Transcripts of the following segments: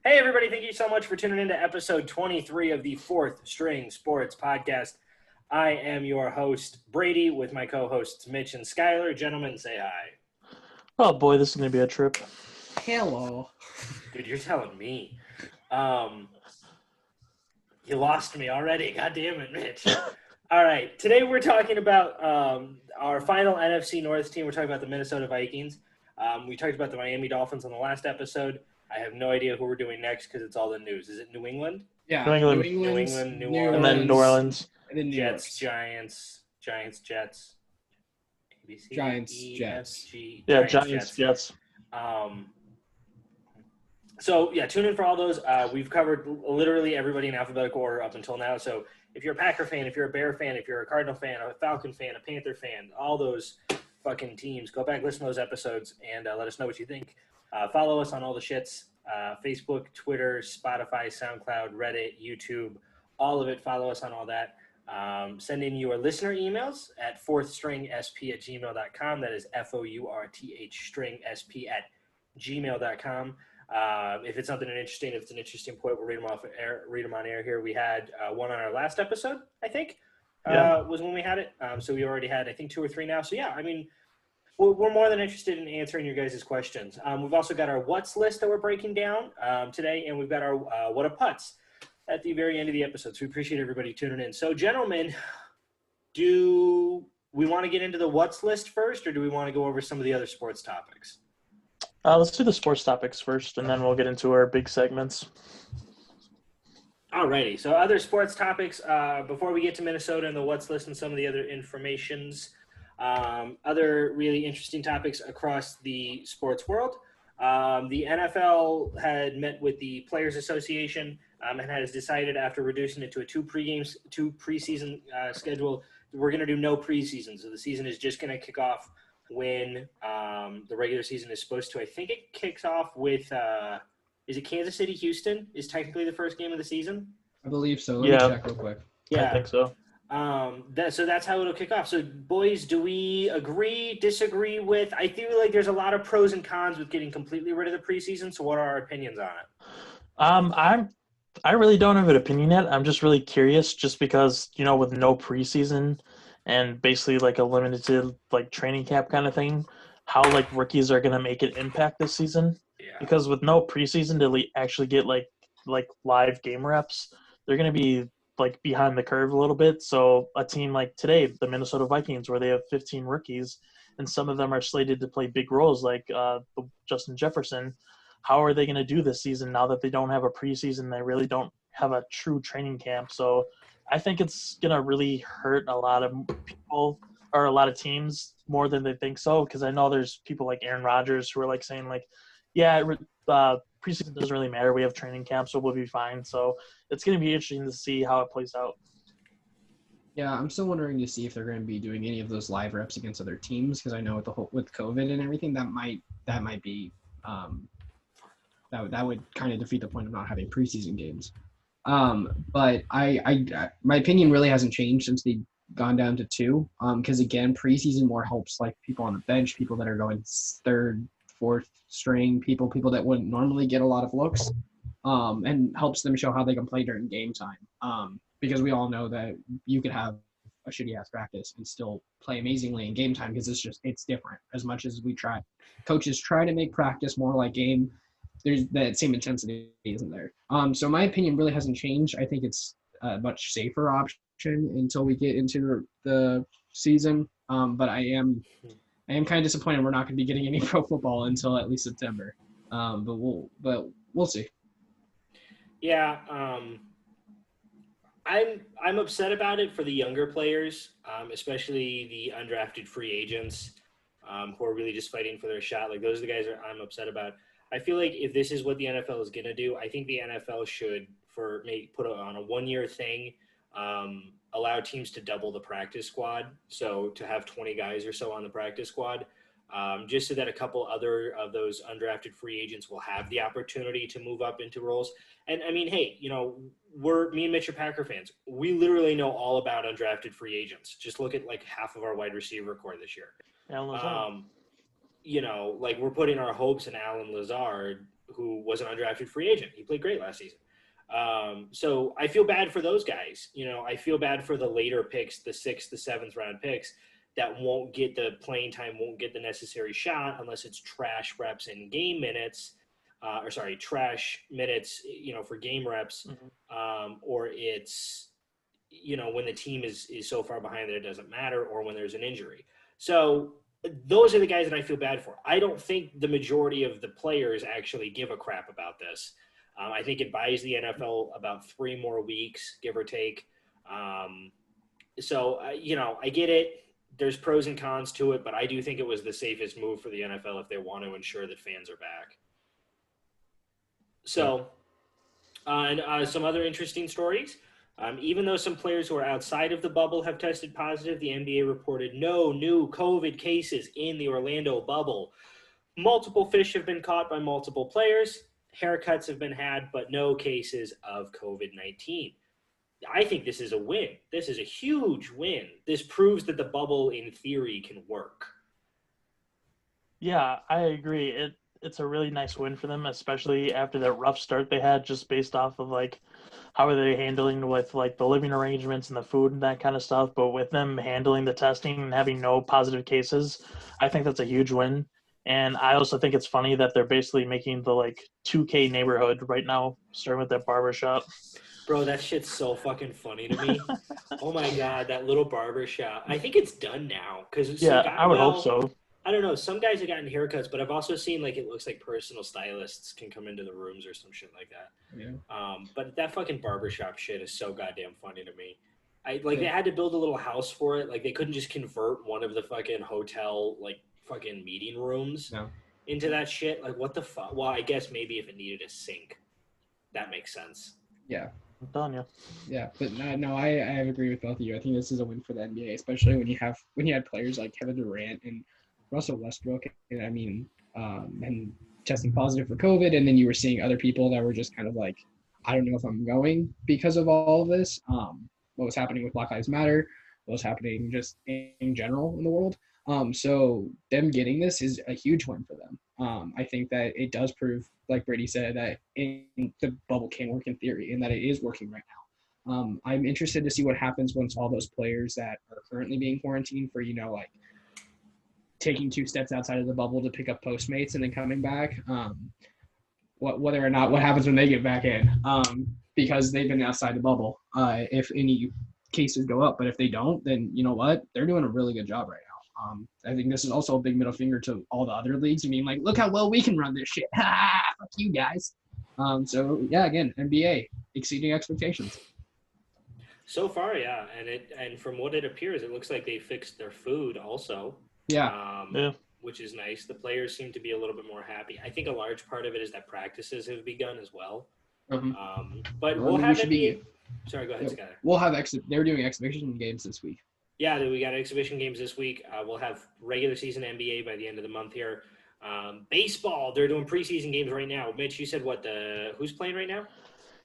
Hey, everybody. Thank you so much for tuning in to episode 23 of the Fourth String Sports Podcast. I am your host, Brady, with my co-hosts, Mitch and Skylar. Gentlemen, say hi. Oh, boy, this is going to be a trip. Hello. Dude, you're telling me. You lost me already. God damn it, Mitch. All right. Today we're talking about our final NFC North team. We're talking about the Minnesota Vikings. We talked about the Miami Dolphins on the last episode. I have no idea who we're doing next because it's all the news. Is it New England? Yeah, New England. New Orleans. And then New Orleans. And then New Jets, York. Giants, Jets. ABC, Giants, Jets. Yeah, Giants, Jets. So, tune in for all those. We've covered literally everybody in alphabetical order up until now. So, if you're a Packer fan, if you're a Bear fan, if you're a Cardinal fan, a Falcon fan, a Panther fan, all those fucking teams, go back, listen to those episodes, and let us know what you think. Follow us on all the shits, Facebook, Twitter, Spotify, SoundCloud, Reddit, YouTube, all of it. Follow us on all that. Send in your listener emails at fourthstringsp@gmail.com. That is fourthstringsp@gmail.com. If it's something interesting, if it's an interesting point, we'll read them on air here. We had one on our last episode, I think, was when we had it. So we already had, I think, 2 or 3 now. So, yeah, I mean, we're more than interested in answering your guys' questions. We've also got our what's list that we're breaking down today, and we've got our what a putts at the very end of the episode. So we appreciate everybody tuning in. So, gentlemen, do we want to get into the what's list first, or do we want to go over some of the other sports topics? Let's do the sports topics first, and then we'll get into our big segments. Alrighty. So other sports topics, before we get to Minnesota and the what's list and some of the other informations, other really interesting topics across the sports world. The NFL had met with the Players Association and has decided, after reducing it to a two preseason schedule, we're going to do no preseason. So the season is just going to kick off when the regular season is supposed to. I think it kicks off with is it Kansas City, Houston is technically the first game of the season? I believe so. Let me check real quick. Yeah, I think so. So that's how it'll kick off. So, boys, do we agree, disagree with? I feel like there's a lot of pros and cons with getting completely rid of the preseason. So what are our opinions on it? I really don't have an opinion yet. I'm just really curious, just because, with no preseason and basically like a limited like training camp kind of thing, how like rookies are going to make an impact this season. Yeah. Because with no preseason to actually get like live game reps, they're going to be like behind the curve a little bit. So a team like today, the Minnesota Vikings, where they have 15 rookies and some of them are slated to play big roles like Justin Jefferson, how are they going to do this season now that they don't have a preseason? They really don't have a true training camp. So I think it's going to really hurt a lot of people or a lot of teams more than they think so. Because I know there's people like Aaron Rodgers who are like saying like, yeah, preseason doesn't really matter. We have training camp, so we'll be fine. So it's going to be interesting to see how it plays out. Yeah, I'm still wondering to see if they're going to be doing any of those live reps against other teams, because I know with COVID and everything, that might be that would kind of defeat the point of not having preseason games. But I my opinion really hasn't changed since they've gone down to 2. Because again, preseason more helps like people on the bench, people that are going third, fourth string, people that wouldn't normally get a lot of looks, and helps them show how they can play during game time. Because we all know that you could have a shitty ass practice and still play amazingly in game time, because it's different. As much as coaches try to make practice more like game, there's that same intensity isn't there. So my opinion really hasn't changed. I think it's a much safer option until we get into the season. But I am kind of disappointed we're not going to be getting any pro football until at least September. But we'll see. Yeah, I'm upset about it for the younger players, especially the undrafted free agents who are really just fighting for their shot. Like, those are the guys that I'm upset about. I feel like if this is what the NFL is going to do, I think the NFL should put on a 1-year thing, allow teams to double the practice squad. So to have 20 guys or so on the practice squad, just so that a couple other of those undrafted free agents will have the opportunity to move up into roles. And I mean, hey, me and Mitch are Packer fans. We literally know all about undrafted free agents. Just look at like half of our wide receiver core this year. Like, we're putting our hopes in Alan Lazard, who was an undrafted free agent. He played great last season. So I feel bad for those guys. I feel bad for the later picks, the 6th, the 7th round picks that won't get the playing time, won't get the necessary shot unless it's trash reps and game minutes, trash minutes, for game reps, or it's, when the team is so far behind that it doesn't matter, or when there's an injury. So those are the guys that I feel bad for. I don't think the majority of the players actually give a crap about this. I think it buys the NFL about 3 more weeks, give or take. I get it. There's pros and cons to it, but I do think it was the safest move for the NFL if they want to ensure that fans are back. So, and some other interesting stories. Even though some players who are outside of the bubble have tested positive, the NBA reported no new COVID cases in the Orlando bubble. Multiple fish have been caught by multiple players. Haircuts have been had, but no cases of COVID-19. I think this is a win. This is a huge win. This proves that the bubble, in theory, can work. Yeah, I agree. It's a really nice win for them, especially after that rough start they had, just based off of how are they handling with the living arrangements and the food and that kind of stuff. But with them handling the testing and having no positive cases, I think that's a huge win. And I also think it's funny that they're basically making the 2K neighborhood right now, starting with that barbershop. Bro, that shit's so fucking funny to me. Oh my God, that little barbershop. I think it's done now. I would hope so. I don't know. Some guys have gotten haircuts, but I've also seen it looks like personal stylists can come into the rooms or some shit like that. Yeah. But that fucking barbershop shit is so goddamn funny to me. They had to build a little house for it. They couldn't just convert one of the fucking hotel fucking meeting rooms into that shit. What the fuck? Well, I guess maybe if it needed a sink, that makes sense. Yeah. I'm telling you. Yeah, but no, I agree with both of you. I think this is a win for the NBA, especially when you had players like Kevin Durant and Russell Westbrook, and testing positive for COVID, and then you were seeing other people that were just kind of I don't know if I'm going because of all of this. What was happening with Black Lives Matter, what was happening just in general in the world. So them getting this is a huge win for them. I think that it does prove, like Brady said, that the bubble can work in theory and that it is working right now. I'm interested to see what happens once all those players that are currently being quarantined for, taking 2 steps outside of the bubble to pick up Postmates and then coming back, whether or not what happens when they get back in, because they've been outside the bubble. If any cases go up, but if they don't, then you know what? They're doing a really good job right now. I think this is also a big middle finger to all the other leagues. I mean, look how well we can run this shit. Fuck you guys. Again, NBA exceeding expectations. So far, yeah, and from what it appears, it looks like they fixed their food also. Yeah. Which is nice. The players seem to be a little bit more happy. I think a large part of it is that practices have begun as well. But we'll have Sorry, go ahead, Skyler. We'll have they're doing exhibition games this week. Yeah, we got exhibition games this week. We'll have regular season NBA by the end of the month here. Baseball, they're doing preseason games right now. Mitch, you said who's playing right now?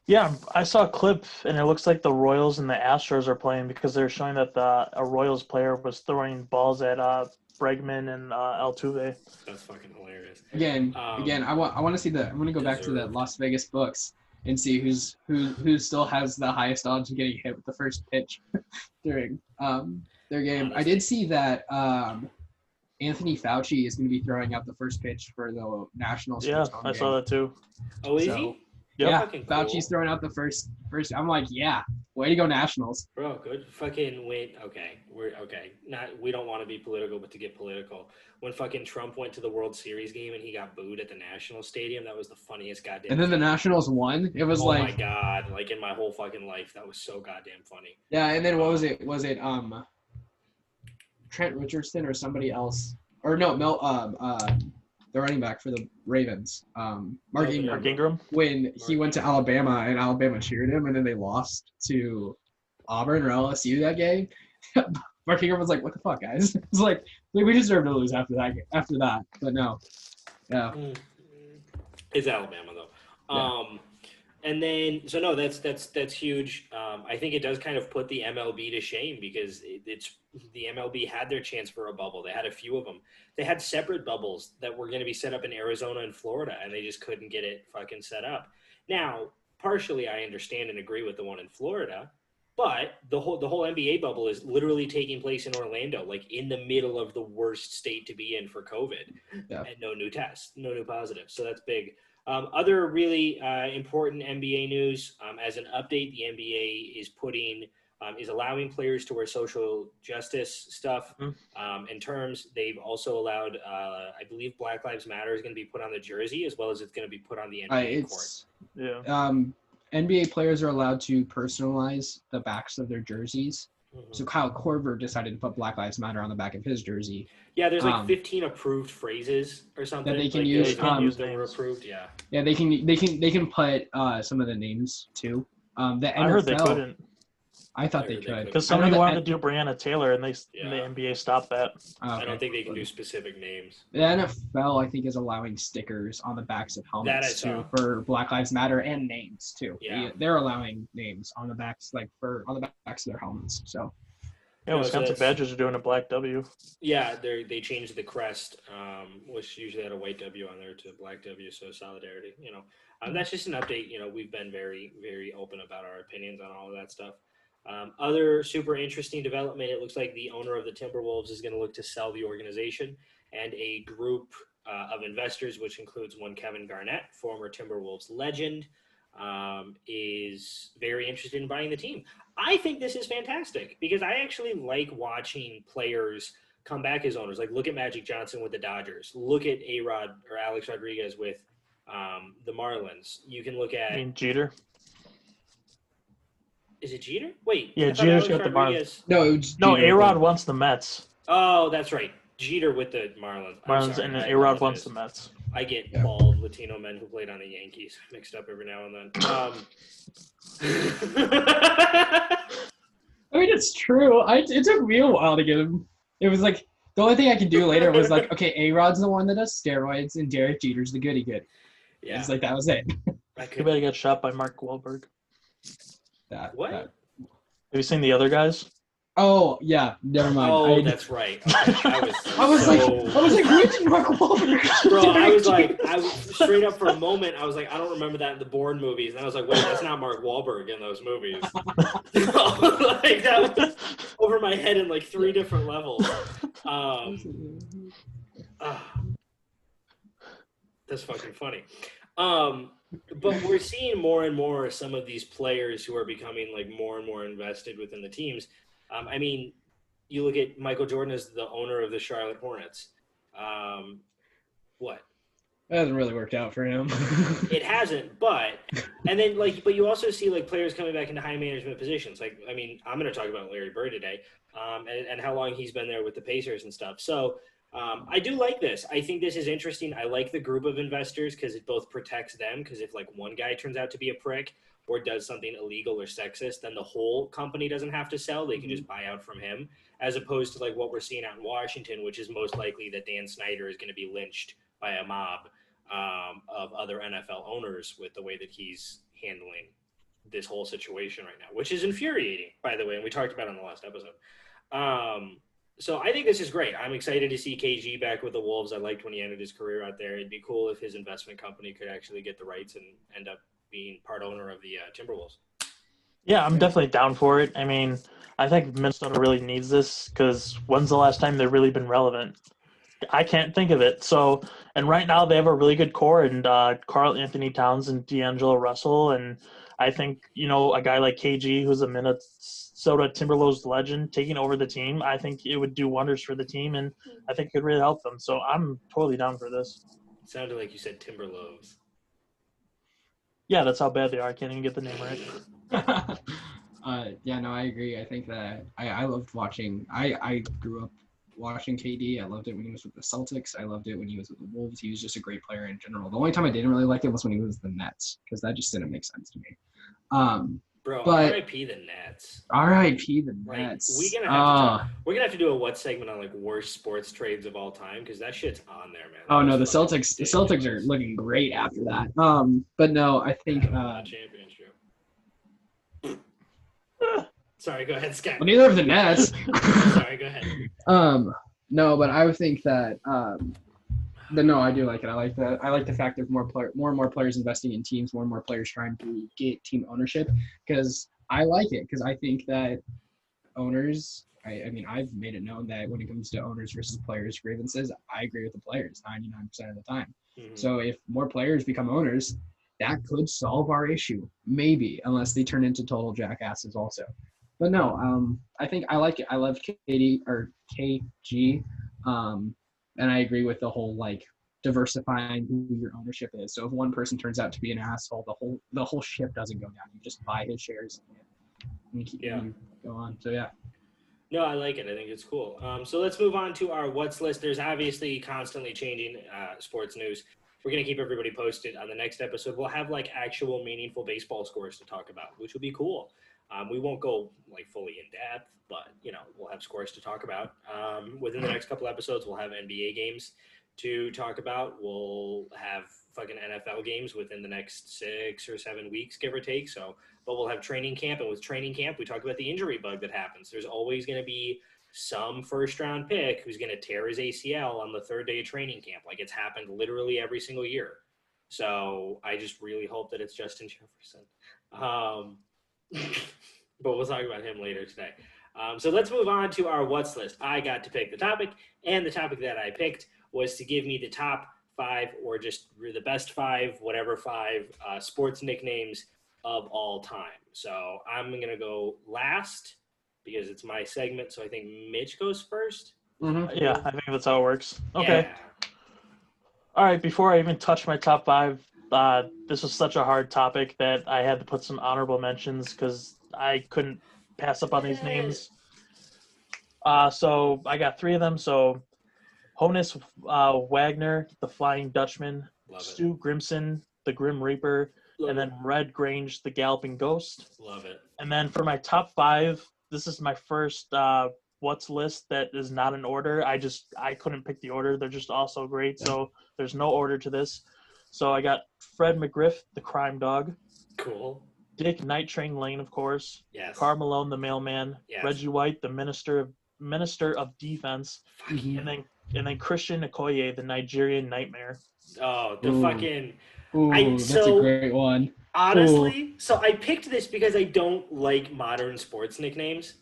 Yeah, I saw a clip, and it looks like the Royals and the Astros are playing because they're showing that a Royals player was throwing balls at Bregman and Altuve. That's fucking hilarious. Again, I want to see I'm going to go back to the Las Vegas books and see who still has the highest odds of getting hit with the first pitch during their game. I did see that Anthony Fauci is going to be throwing out the first pitch for the Nationals. Yeah, I saw that too. Oh, is he? Yeah, Fauci's throwing out the first. I'm like, yeah, way to go, Nationals. Bro, good fucking win. Okay, we don't want to be political, but to get political, when fucking Trump went to the World Series game and he got booed at the National Stadium, that was the funniest goddamn. And then the Nationals won. It was my god, in my whole fucking life, that was so goddamn funny. Yeah, and then what was it? Was it Trent Richardson or somebody else? Or no, the running back for the Ravens, Mark Ingram, when he went to Alabama and Alabama cheered him, and then they lost to Auburn or LSU that game. Mark Ingram was like, "What the fuck, guys?" It's like we deserve to lose after that. But no, yeah, it's Alabama though. And then, so no, that's huge. I think it does kind of put the MLB to shame because it's the MLB had their chance for a bubble. They had a few of them. They had separate bubbles that were going to be set up in Arizona and Florida, and they just couldn't get it fucking set up. Now, partially, I understand and agree with the one in Florida, but the whole NBA bubble is literally taking place in Orlando, like in the middle of the worst state to be in for COVID, Yeah. and no new tests, no new positives. So that's big. Other really important NBA news. As an update, the NBA is allowing players to wear social justice stuff and terms. They've also allowed, I believe, Black Lives Matter is going to be put on the jersey as well as it's going to be put on the NBA court. Yeah. NBA players are allowed to personalize the backs of their jerseys. Mm-hmm. So Kyle Korver decided to put Black Lives Matter on the back of his jersey. Yeah, there's like 15 approved phrases or something that they can like use. that were approved. Yeah. Yeah, they can put some of the names too. The NFL, I heard they couldn't. I thought they could because somebody wanted to do Breonna Taylor, and the NBA stopped that. Okay. I don't think they can do specific names. The NFL, I think, is allowing stickers on the backs of helmets too for Black Lives Matter and names too. Yeah. They're allowing names on the backs, on the backs of their helmets. So. Yeah, Wisconsin Badgers are doing a black W. Yeah, they changed the crest, which usually had a white W on there to black W, so solidarity. That's just an update. We've been very, very open about our opinions on all of that stuff. Other super interesting development, it looks like the owner of the Timberwolves is going to look to sell the organization, and a group of investors, which includes one Kevin Garnett, former Timberwolves legend, is very interested in buying the team. I think this is fantastic because I actually like watching players come back as owners. Like, look at Magic Johnson with the Dodgers. Look at A-Rod or Alex Rodriguez with the Marlins. You can look at Jeter. Is it Jeter? Wait. Yeah, Jeter's got the Marlins. No, A-Rod wants the Mets. Oh, that's right. Jeter with the Marlins. And A-Rod wants the Mets. I get bald Latino men who played on the Yankees mixed up every now and then. I mean, it's true. It took me a while to get him. It was like the only thing I could do later was like, okay, A-Rod's the one that does steroids, and Derek Jeter's the goody good. Yeah, it's like that was it. Too bad he got shot by Mark Wahlberg. What? Have you seen The Other Guys? Oh yeah, never mind. Oh, that's right. Okay. I was like, which Mark Wahlberg? Bro, I was straight up for a moment. I was like, I don't remember that in the Bourne movies, and I was like, wait, that's not Mark Wahlberg in those movies. Like that was over my head in like 3 different levels. That's fucking funny. But we're seeing more and more some of these players who are becoming like more and more invested within the teams. I mean, you look at Michael Jordan as the owner of the Charlotte Hornets. What? That hasn't really worked out for him. It hasn't, but you also see like players coming back into high management positions. Like, I mean, I'm going to talk about Larry Bird today, and how long he's been there with the Pacers and stuff. So I do like this. I think this is interesting. I like the group of investors because it both protects them. Because if like one guy turns out to be a prick or does something illegal or sexist, then the whole company doesn't have to sell. They can just buy out from him, as opposed to like what we're seeing out in Washington, which is most likely that Dan Snyder is going to be lynched by a mob of other NFL owners with the way that he's handling this whole situation right now, which is infuriating, by the way, and we talked about it on the last episode. So I think this is great. I'm excited to see KG back with the Wolves. I liked when he ended his career out there. It'd be cool if his investment company could actually get the rights and end up being part owner of the Timberwolves. Yeah, I'm definitely down for it. I mean, I think Minnesota really needs this because when's the last time they've really been relevant? I can't think of it. So, and right now they have a really good core and Karl Anthony Towns and D'Angelo Russell. And I think, a guy like KG, who's a Minnesota Timberwolves legend, taking over the team, I think it would do wonders for the team. And I think it could really help them. So I'm totally down for this. It sounded like you said Timberwolves. Yeah, that's how bad they are. I can't even get the name right. Yeah, no, I agree. I think that I loved watching. I grew up watching KD. I loved it when he was with the Celtics. I loved it when he was with the Wolves. He was just a great player in general. The only time I didn't really like it was when he was with the Nets because that just didn't make sense to me. Bro, But R.I.P. the Nets. R.I.P. the Like, Nets. we're gonna have to do a what segment on like worst sports trades of all time because that shit's on there, man. Oh That no, was the fucking Celtics are ridiculous. looking great after that. But no, I think Haven't won a championship. Sorry, go ahead, Scott. well, neither of the Nets. Sorry, go ahead. No, but I would think that but no, I do like it. I like the fact that more and more players investing in teams, more and more players trying to get team ownership because I like it because I think that owners. I mean, I've made it known that when it comes to owners versus players grievances, I agree with the players 99% of the time. Mhm. So if more players become owners, that could solve our issue, maybe, unless they turn into total jackasses also. But no, I think I like it. I love KG, and I agree with the whole like diversifying who your ownership is. So if one person turns out to be an asshole, the whole ship doesn't go down. You just buy his shares and you go on. So yeah. No, I like it. I think it's cool. So let's move on to our what's list. There's obviously constantly changing sports news. We're going to keep everybody posted on the next episode. We'll have like actual meaningful baseball scores to talk about, which will be cool. We won't go like fully in depth, but we'll have scores to talk about. Within the next couple episodes, we'll have NBA games to talk about. We'll have fucking NFL games within the next 6 or 7 weeks, give or take. But we'll have training camp, and with training camp, we talk about the injury bug that happens. There's always going to be some first-round pick who's going to tear his ACL on the third day of training camp. Like, it's happened literally every single year. So I just really hope that it's Justin Jefferson. But we'll talk about him later today. So let's move on to our what's list. I got to pick the topic, and the topic that I picked was to give me the top 5 or just the best 5, whatever 5 sports nicknames of all time. So I'm going to go last because it's my segment. So I think Mitch goes first. Mm-hmm. Yeah, I think that's how it works. Okay. Yeah. All right, before I even touch my top 5, this was such a hard topic that I had to put some honorable mentions because I couldn't pass up on these names. So I got 3 of them. So Honus Wagner, the Flying Dutchman, Love it. Stu Grimson, the Grim Reaper, Love and it. then Red Grange, the Galloping Ghost. Love it. And then for my top 5, this is my first what's list that is not in order. I couldn't pick the order. They're just all so great. So there's no order to this. So I got Fred McGriff, the Crime Dog. Cool. Dick Night Train Lane, of course. Yes. Karl Malone, the Mailman. Yes. Reggie White, the Minister of Defense. Mhm. And then Christian Okoye, the Nigerian Nightmare. Oh, the Ooh. fucking... That's a great one. Honestly, so I picked this because I don't like modern sports nicknames.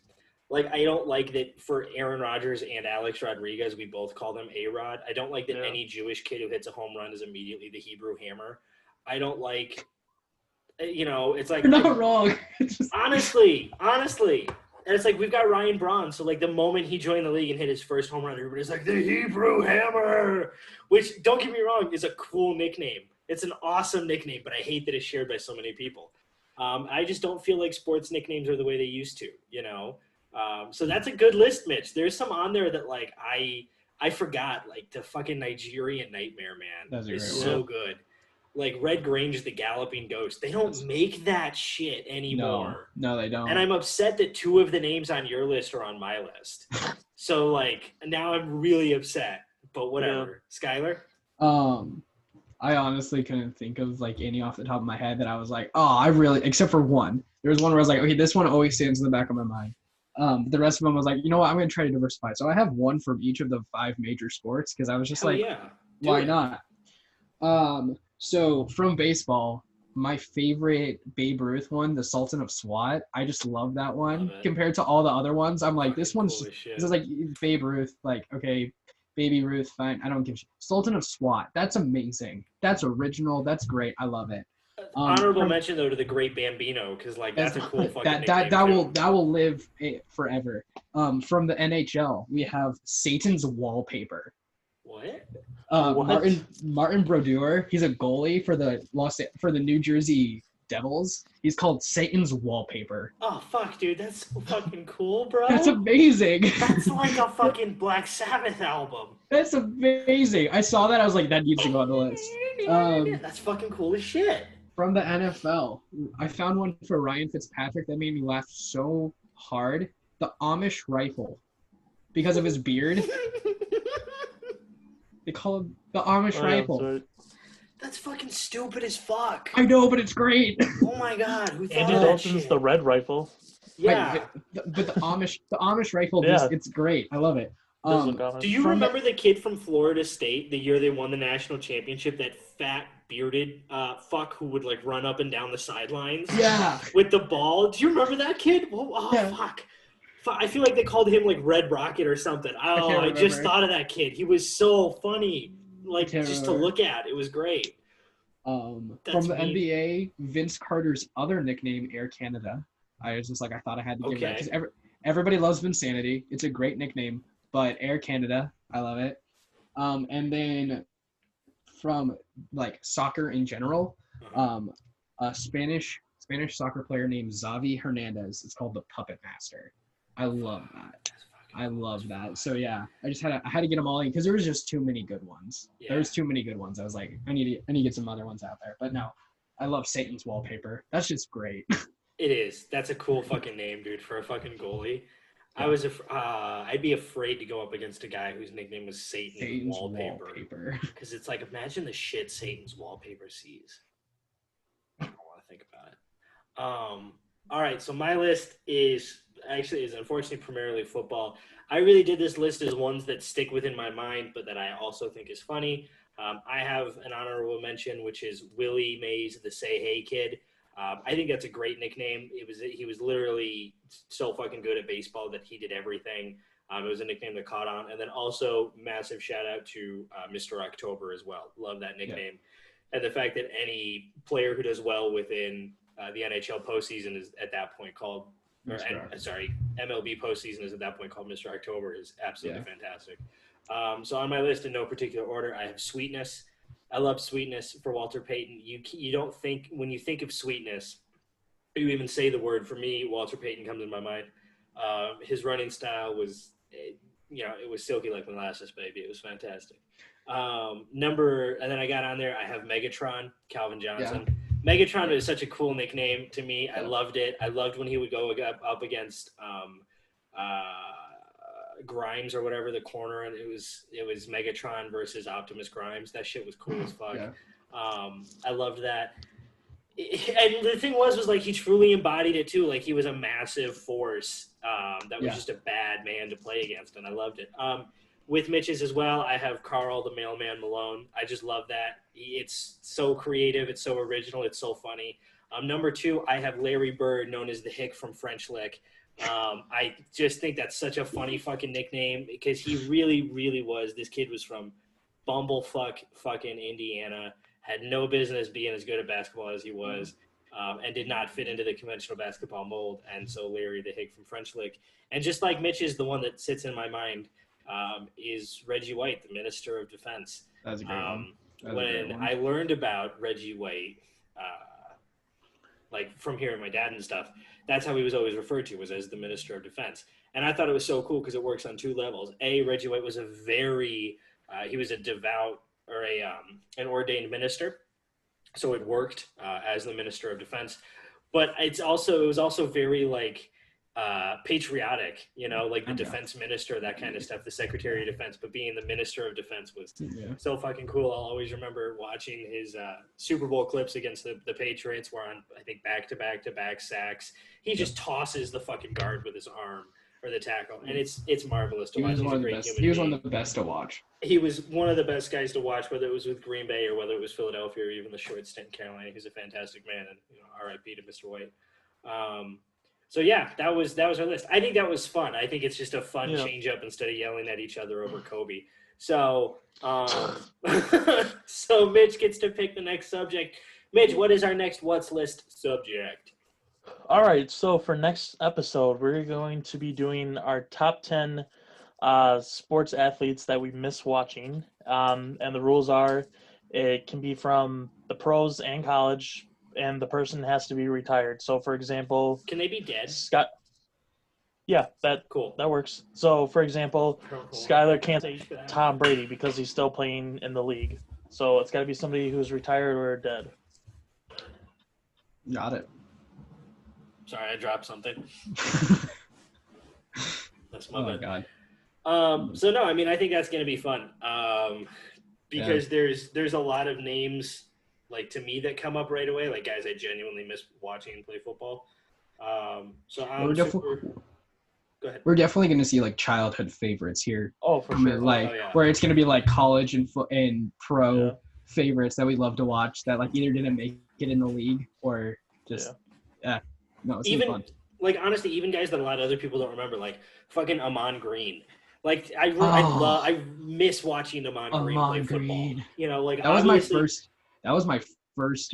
Like, I don't like that for Aaron Rodgers and Alex Rodriguez, we both call them A-Rod. I don't like that any Jewish kid who hits a home run is immediately the Hebrew Hammer. I don't like, it's like... You're not wrong. Honestly. And it's like, we've got Ryan Braun, so like the moment he joined the league and hit his first home run, everybody's like, the Hebrew Hammer! Which, don't get me wrong, is a cool nickname. It's an awesome nickname, but I hate that it's shared by so many people. I just don't feel like sports nicknames are the way they used to, So that's a good list, Mitch. There's some on there that, like, I forgot, like, the fucking Nigerian Nightmare, man. Is so good. Like, Red Grange, the Galloping Ghost. They don't make that shit anymore. No, they don't. And I'm upset that 2 of the names on your list are on my list. So, like, now I'm really upset. But whatever. Yeah. Skylar? I honestly couldn't think of like any off the top of my head that I was like, I really, except for one. There was one where I was like, okay, this one always stands in the back of my mind. But the rest of them was like, you know what, I'm going to try to diversify. So I have one from each of the 5 major sports because I was just why not? So from baseball, my favorite Babe Ruth one, the Sultan of SWAT, I just love that one. Compared to all the other ones, I'm like, this one's cool, this is like Babe Ruth, like, okay, Baby Ruth, fine. I don't give a shit. Sultan of SWAT. That's amazing. That's original. That's great. I love it. Honorable mention though to the Great Bambino because like that's a cool fucking that will live forever. From the NHL, we have Satan's Wallpaper. What? Martin Brodeur. He's a goalie for the New Jersey Devils. He's called Satan's Wallpaper. Oh, fuck, dude. That's so fucking cool, bro. That's amazing. That's like a fucking Black Sabbath album. That's amazing. I saw that. I was like, that needs to go on the list. That's fucking cool as shit. From the NFL, I found one for Ryan Fitzpatrick that made me laugh so hard. The Amish Rifle, because of his beard. They call him the Amish Oh, yeah, Rifle. that's right. That's fucking stupid as fuck. I know, but it's great. Oh my god, who thought Andy of that Dalton's shit? the Red Rifle. Yeah. But the Amish Rifle, Yeah. it's great. I love it. Does look Amish. Do you From remember the kid from Florida State the year they won the national championship? That fat bearded fuck who would like run up and down the sidelines Yeah. with the ball. Do you remember that kid? Oh Yeah. fuck. I feel like they called him like Red Rocket or something. Oh, can't I just remember. thought of that kid. He was so funny, like can't just to remember. look at. It was great. From That's the mean. NBA, Vince Carter's other nickname, Air Canada. I was just like, I thought I had to give that Okay. because everybody loves Vinsanity. It's a great nickname, but Air Canada, I love it. And then from like soccer in general, a Spanish soccer player named Xavi Hernandez. It's called the Puppet Master. I love that. I love that. So yeah, I had to get them all in because there was just too many good ones. Yeah. There was too many good ones. I was like, I need to get some other ones out there. But no, I love Satan's Wallpaper. That's just great. It is. That's a cool fucking name, dude, for a fucking goalie. I'd be afraid to go up against a guy whose nickname was Satan's Wallpaper. Because it's like, imagine the shit Satan's Wallpaper sees. I don't want to think about it. All right, so my list is unfortunately primarily football. I really did this list as ones that stick within my mind, but that I also think is funny. I have an honorable mention, which is Willie Mays, the Say Hey Kid. I think that's a great nickname. He was literally so fucking good at baseball that he did everything. It was a nickname that caught on. And then also massive shout out to Mr. October as well. Love that nickname. Yeah. And the fact that any player who does well within the NHL postseason is at that point called, MLB postseason is at that point called Mr. October is absolutely fantastic. So on my list in no particular order, I have Sweetness. I love Sweetness for Walter Payton. You don't think, when you think of Sweetness, you even say the word, for me, Walter Payton comes in my mind. His running style was, it was silky like molasses, baby. It was fantastic. And then I got on there, I have Megatron, Calvin Johnson. Yeah. Megatron is such a cool nickname to me. I loved it. I loved when he would go up against Grimes or whatever, the corner, and it was Megatron versus Optimus Grimes. That shit was cool as fuck. Yeah. I loved that. And the thing was like he truly embodied it too. Like he was a massive force that was just a bad man to play against, and I loved it. With Mitch's as well, I have Carl the Mailman Malone. I just love that. It's so creative. It's so original. It's so funny. Number 2, I have Larry Bird, known as the Hick from French Lick. I just think that's such a funny fucking nickname because he really, really was. This kid was from bumblefuck fucking Indiana, had no business being as good at basketball as he was, and did not fit into the conventional basketball mold. And so Larry the Hick from French Lick. And just like Mitch is the one that sits in my mind, is Reggie White, the Minister of Defense. That's a great one. When I learned about Reggie White, like from hearing my dad and stuff, that's how he was always referred to, was as the Minister of Defense. And I thought it was so cool because it works on 2 levels. A, Reggie White was he was a devout or an ordained minister. So it worked as the Minister of Defense. But it was also very like patriotic, like the defense minister, that kind of stuff, the Secretary of Defense, but being the Minister of Defense was so fucking cool. I'll always remember watching his Super Bowl clips against the Patriots, where on, I think, back-to-back sacks, he just tosses the fucking guard with his arm or the tackle, and it's marvelous to watch. He was one of the best to watch. He was one of the best guys to watch, whether it was with Green Bay or whether it was Philadelphia or even the short stint in Carolina. He's a fantastic man, and R.I.P. to Mr. White. So yeah, that was our list. I think that was fun. I think it's just a fun change up instead of yelling at each other over Kobe. So, so Mitch gets to pick the next subject. Mitch, what is our next What's List subject? All right, so for next episode, we're going to be doing our top 10 sports athletes that we miss watching. And the rules are, it can be from the pros and college, and the person has to be retired. So, for example, can they be dead? That works. So, for example, Skylar can't say Tom Brady because he's still playing in the league. So it's got to be somebody who's retired or dead. Got it. Sorry, I dropped something. That's my Oh bad. God. So no, I mean, I think that's going to be fun because there's a lot of names like to me that come up right away, like guys I genuinely miss watching play football. So We're I'm definitely super. Go ahead. we're definitely going to see like childhood favorites here. Oh, for sure. Like Oh yeah. where it's going to be like college and pro Yeah. favorites that we love to watch that like either didn't make it in the league or just no, it's gonna be Even fun. like honestly, even guys that a lot of other people don't remember, like fucking Amon Green. Like Oh, I miss watching Amon Green play Amon football. Green. You know, like That was my obviously. first. That was my first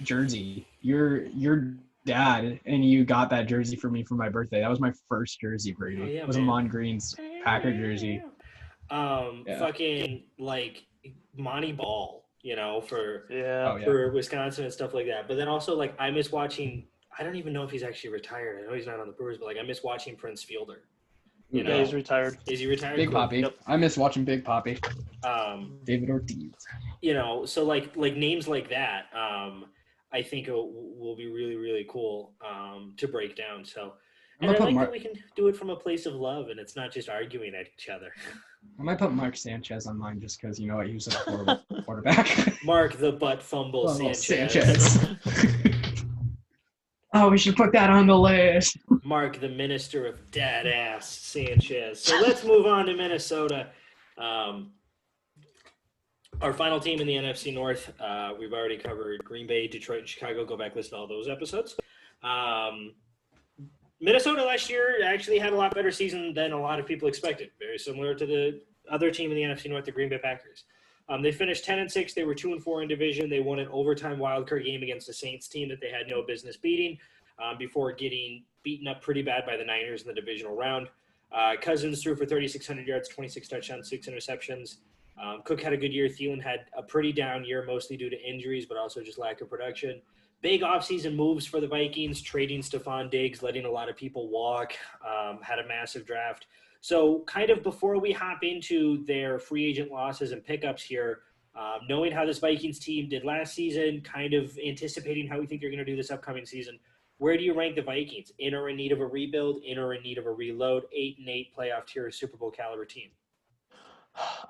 jersey. Your dad and you got that jersey for me for my birthday. That was my first jersey, Oh Brady. yeah, Was man. Amon Green's Packer jersey. Yeah. Fucking like Monty Ball, you know, for Yeah. Oh yeah. for Wisconsin and stuff like that. But then also like I miss watching. I don't even know if he's actually retired. I know he's not on the Brewers, but like I miss watching Prince Fielder. You Yeah, he's know, retired. is he retired? Big Cool. Poppy. Yep. I miss watching Big Poppy. Um, David Ortiz. you know, so like names like that, I think will be really really cool to break down. So, I'm and gonna I put like that Mark. we can do it from a place of love, and it's not just arguing at each other. I might put Mark Sanchez on mine just because you know what, he was a horrible quarterback. Mark the butt fumble Oh, Sanchez. Oh, we should put that on the list. Mark the minister of dad ass Sanchez. So let's move on to Minnesota. Our final team in the NFC North, we've already covered Green Bay, Detroit, and Chicago. Go back, listen to all those episodes. Minnesota last year actually had a lot better season than a lot of people expected. Very similar to the other team in the NFC North, the Green Bay Packers. They finished 10-6. They were 2-4 in division. They won an overtime wildcard game against the Saints team that they had no business beating before getting beaten up pretty bad by the Niners in the divisional round. Cousins threw for 3,600 yards, 26 touchdowns, 6 interceptions. Cook had a good year. Thielen had a pretty down year, mostly due to injuries, but also just lack of production. Big offseason moves for the Vikings, trading Stephon Diggs, letting a lot of people walk, had a massive draft. So kind of before we hop into their free agent losses and pickups here, knowing how this Vikings team did last season, kind of anticipating how we think they're going to do this upcoming season, where do you rank the Vikings? In or in need of a rebuild, in or in need of a reload, 8-8 playoff tier Super Bowl caliber team?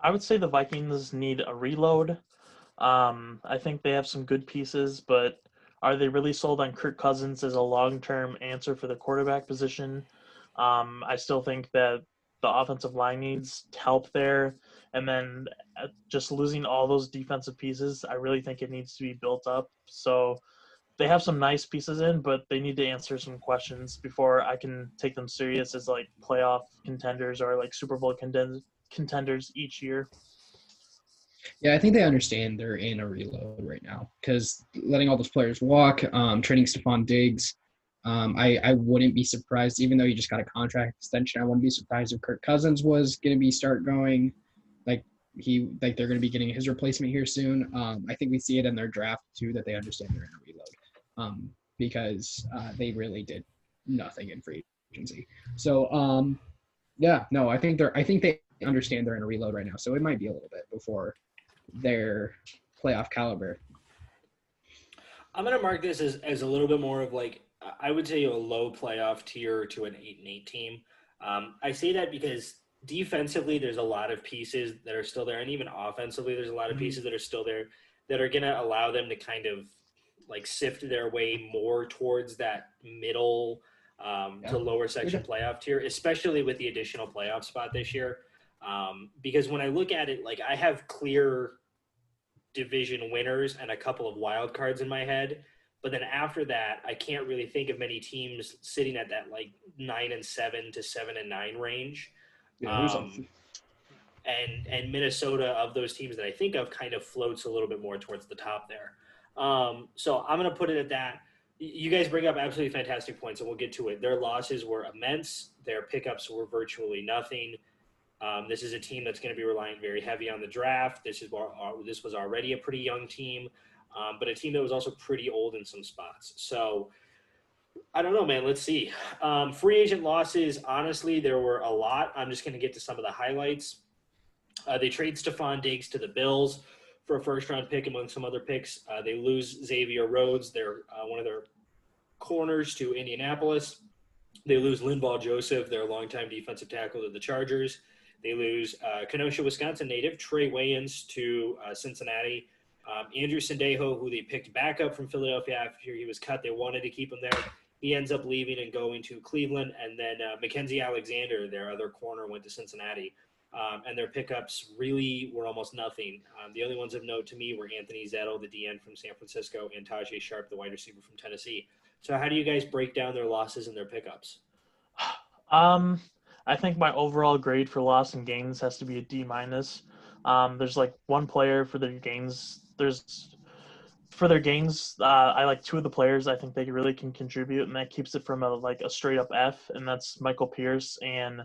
I would say the Vikings need a reload. I think they have some good pieces, but are they really sold on Kirk Cousins as a long-term answer for the quarterback position? I still think that the offensive line needs help there, and then just losing all those defensive pieces, I really think it needs to be built up. So they have some nice pieces in, but they need to answer some questions before I can take them serious as like playoff contenders or like Super Bowl contenders each year. Yeah, I think they understand they're in a reload right now because letting all those players walk, trading Stephon Diggs. I wouldn't be surprised, even though he just got a contract extension. I wouldn't be surprised if Kirk Cousins was going to be start going, like they're going to be getting his replacement here soon. I think we see it in their draft too that they understand they're in a reload, because they really did nothing in free agency. So yeah, no, I think they understand they're in a reload right now. So it might be a little bit before their playoff caliber. I'm going to mark this as a little bit more of like, I would say a low playoff tier to an 8-8 team. I say that because defensively, there's a lot of pieces that are still there. And even offensively, there's a lot of pieces that are still there that are going to allow them to kind of like sift their way more towards that middle to lower section playoff tier, especially with the additional playoff spot this year. Because when I look at it, like I have clear division winners and a couple of wild cards in my head. But then after that, I can't really think of many teams sitting at that like 9-7 to 7-9 range. And Minnesota, of those teams that I think of, kind of floats a little bit more towards the top there. So I'm going to put it at that. You guys bring up absolutely fantastic points, and we'll get to it. Their losses were immense. Their pickups were virtually nothing. This is a team that's going to be relying very heavy on the draft. This was already a pretty young team, but a team that was also pretty old in some spots. So I don't know, man. Let's see. Free agent losses, honestly, there were a lot. I'm just going to get to some of the highlights. They trade Stephon Diggs to the Bills for a first-round pick among some other picks. They lose Xavier Rhodes, their one of their corners, to Indianapolis. They lose Linval Joseph, their longtime defensive tackle, to the Chargers. They lose Kenosha, Wisconsin native Trey Wayans to Cincinnati. Andrew Sendejo, who they picked back up from Philadelphia after he was cut. They wanted to keep him there. He ends up leaving and going to Cleveland. And then Mackenzie Alexander, their other corner, went to Cincinnati. And their pickups really were almost nothing. The only ones of note to me were Anthony Zettel, the DN from San Francisco, and Tajay Sharp, the wide receiver from Tennessee. So how do you guys break down their losses and their pickups? I think my overall grade for loss and gains has to be a D minus. There's like one player for their gains. For their gains, I like two of the players. I think they really can contribute, and that keeps it from a straight up F. And that's Michael Pierce and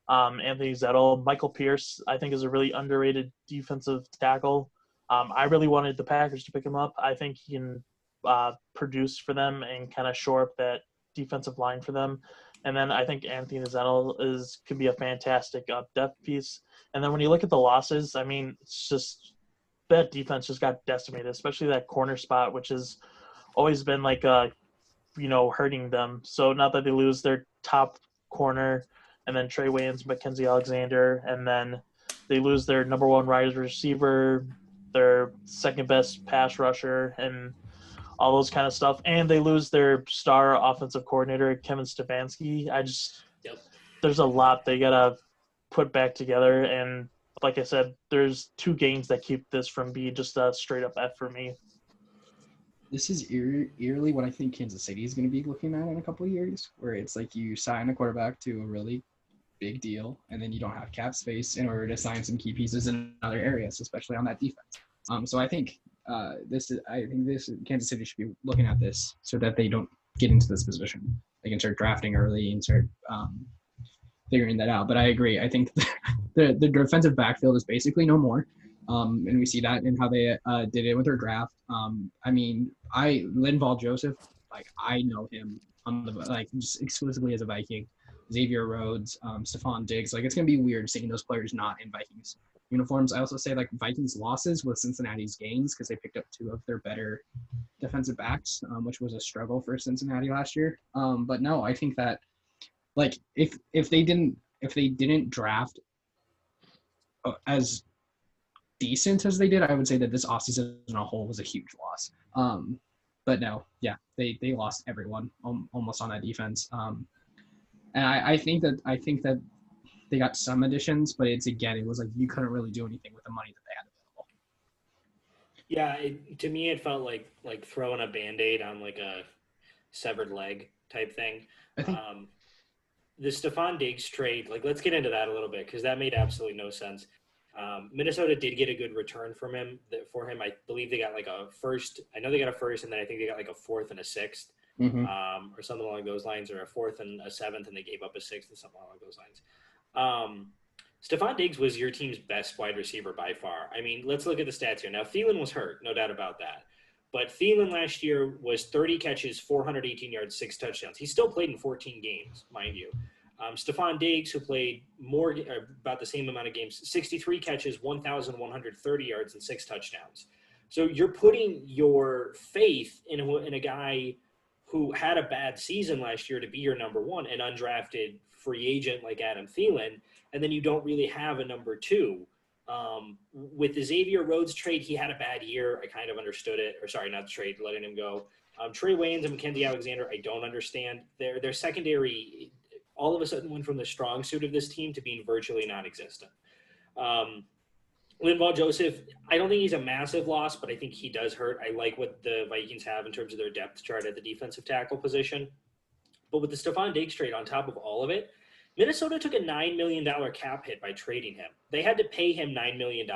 Anthony Zettel. Michael Pierce, I think, is a really underrated defensive tackle. I really wanted the Packers to pick him up. I think he can produce for them and kind of shore up that defensive line for them. And then I think Anthony Zettel could be a fantastic depth piece. And then when you look at the losses, I mean, it's just that defense just got decimated, especially that corner spot, which has always been hurting them. So now that they lose their top corner, and then Trey Wayans, Mackenzie Alexander, and then they lose their number one wide receiver, their second best pass rusher, and all those kind of stuff. And they lose their star offensive coordinator, Kevin Stefanski. There's a lot they got to put back together. And like I said, there's two gains that keep this from being just a straight up F for me. This is eerily what I think Kansas City is going to be looking at in a couple of years, where it's like you sign a quarterback to a really big deal, and then you don't have cap space in order to sign some key pieces in other areas, especially on that defense. So I think Kansas City should be looking at this so that they don't get into this position. They can start drafting early and start figuring that out. But I agree. I think the defensive backfield is basically no more. And we see that in how they did it with their draft. Linval Joseph, I know him just exclusively as a Viking. Xavier Rhodes, Stephon Diggs. It's going to be weird seeing those players not in Vikings uniforms. I also say Vikings losses with Cincinnati's gains because they picked up two of their better defensive backs, which was a struggle for Cincinnati last year. But no, I think that if they didn't draft as decent as they did, I would say that this offseason as a whole was a huge loss. But no, yeah, they lost everyone almost on that defense. And I think that they got some additions, but it was you couldn't really do anything with the money that they had available. Yeah, to me it felt like throwing a Band-Aid on a severed leg type thing. I think the Stephon Diggs trade, let's get into that a little bit because that made absolutely no sense. Minnesota did get a good return for him. I believe they got a first. I know they got a first, and then I think they got a fourth and a sixth, or something along those lines, or a fourth and a seventh, and they gave up a sixth, or something along those lines. Stephon Diggs was your team's best wide receiver by far. I mean, let's look at the stats here. Now, Thielen was hurt, no doubt about that. But Thielen last year was 30 catches, 418 yards, 6 touchdowns. He still played in 14 games, mind you. Stephon Diggs, who played about the same amount of games, 63 catches, 1,130 yards, and 6 touchdowns. So you're putting your faith in a guy who had a bad season last year to be your number one, an undrafted free agent like Adam Thielen, and then you don't really have a number two. With the Xavier Rhodes trade, he had a bad year. I kind of understood it. Or sorry, not the trade, letting him go. Trey Wayans and Mackenzie Alexander, I don't understand. Their secondary all of a sudden went from the strong suit of this team to being virtually non-existent. Linval Joseph, I don't think he's a massive loss, but I think he does hurt. I like what the Vikings have in terms of their depth chart at the defensive tackle position. But with the Stephon Diggs trade on top of all of it, Minnesota took a $9 million cap hit by trading him. They had to pay him $9 million.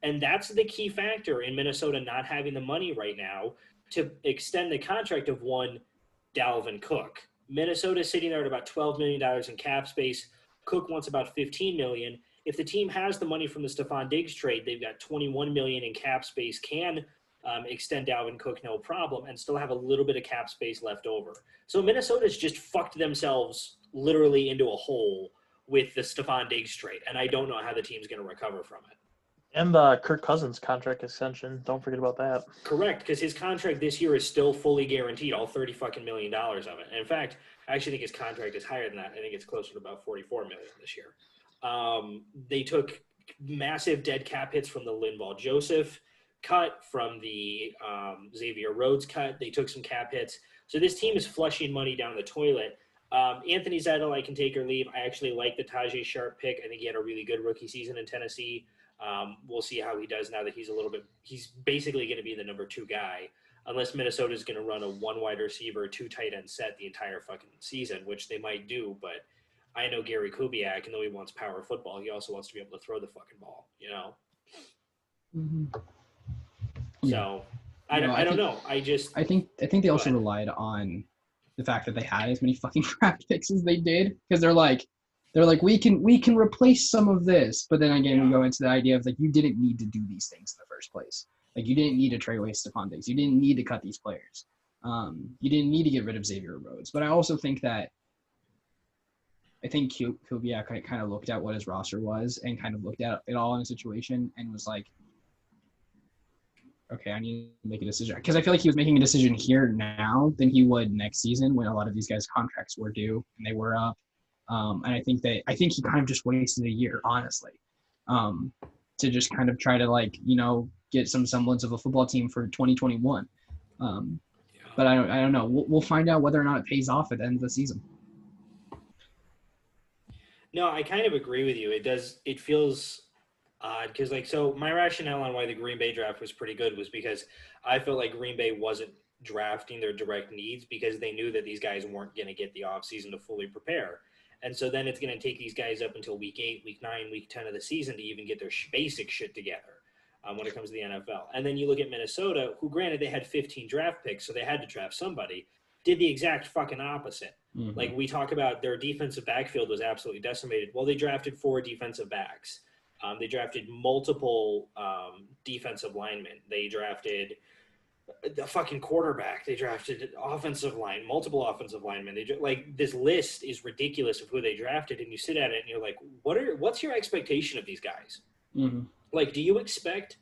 And that's the key factor in Minnesota not having the money right now to extend the contract of one Dalvin Cook. Minnesota's sitting there at about $12 million in cap space. Cook wants about $15 million. If the team has the money from the Stephon Diggs trade, they've got $21 million in cap space, can extend Dalvin Cook no problem, and still have a little bit of cap space left over. So Minnesota's just fucked themselves literally into a hole with the Stephon Diggs trade, and I don't know how the team's going to recover from it. And the Kirk Cousins contract extension. Don't forget about that. Correct, because his contract this year is still fully guaranteed, all $30 million of it. And in fact, I actually think his contract is higher than that. I think it's closer to about $44 million this year. They took massive dead cap hits from the Linval Joseph cut, from the Xavier Rhodes cut. They took some cap hits. So this team is flushing money down the toilet. Anthony Zettel, I can take or leave. I actually like the Tajay Sharp pick. I think he had a really good rookie season in Tennessee. We'll see how he does now that he's basically going to be the number 2 guy, unless Minnesota is going to run a 1 wide receiver, 2 tight end set the entire fucking season, which they might do. But I know Gary Kubiak, and though he wants power football, he also wants to be able to throw the fucking ball, you know? Mm-hmm. So I don't know. I think they also relied on the fact that they had as many fucking draft picks as they did, because they're like we can replace some of this, but then again we go into the idea of like, you didn't need to do these things in the first place. Like, you didn't need to trade away Stephon Diggs. You didn't need to cut these players. You didn't need to get rid of Xavier Rhodes. But I also think that Kubiak kind of looked at what his roster was and kind of looked at it all in a situation and was like, okay, I need to make a decision. Because I feel like he was making a decision here now than he would next season, when a lot of these guys' contracts were due and they were up. And I think he kind of just wasted a year, honestly, to just kind of try to, like, you know, get some semblance of a football team for 2021. But I don't know. We'll find out whether or not it pays off at the end of the season. No, I kind of agree with you. It feels odd because, like, so my rationale on why the Green Bay draft was pretty good was because I felt like Green Bay wasn't drafting their direct needs because they knew that these guys weren't going to get the offseason to fully prepare. And so then it's going to take these guys up until week 8, week 9, week 10 of the season to even get their basic shit together when it comes to the NFL. And then you look at Minnesota, who, granted, they had 15 draft picks, so they had to draft somebody, did the exact fucking opposite. Mm-hmm. Like, we talk about their defensive backfield was absolutely decimated. Well, they drafted 4 defensive backs. They drafted multiple defensive linemen. They drafted the fucking quarterback. They drafted offensive line, multiple offensive linemen. This list is ridiculous of who they drafted, and you sit at it and you're like, what's your expectation of these guys? Mm-hmm. Like, do you expect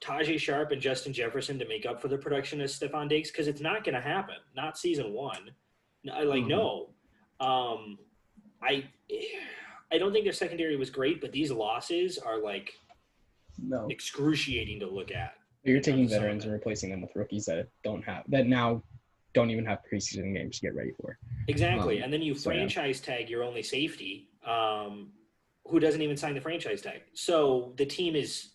Tajay Sharp and Justin Jefferson to make up for the production of Stephon Diggs? Because it's not going to happen. Not season 1. No. I don't think their secondary was great, but these losses are excruciating to look at. You're taking veterans and replacing them with rookies that now don't even have preseason games to get ready for. Exactly. And then you franchise tag your only safety, who doesn't even sign the franchise tag. So the team is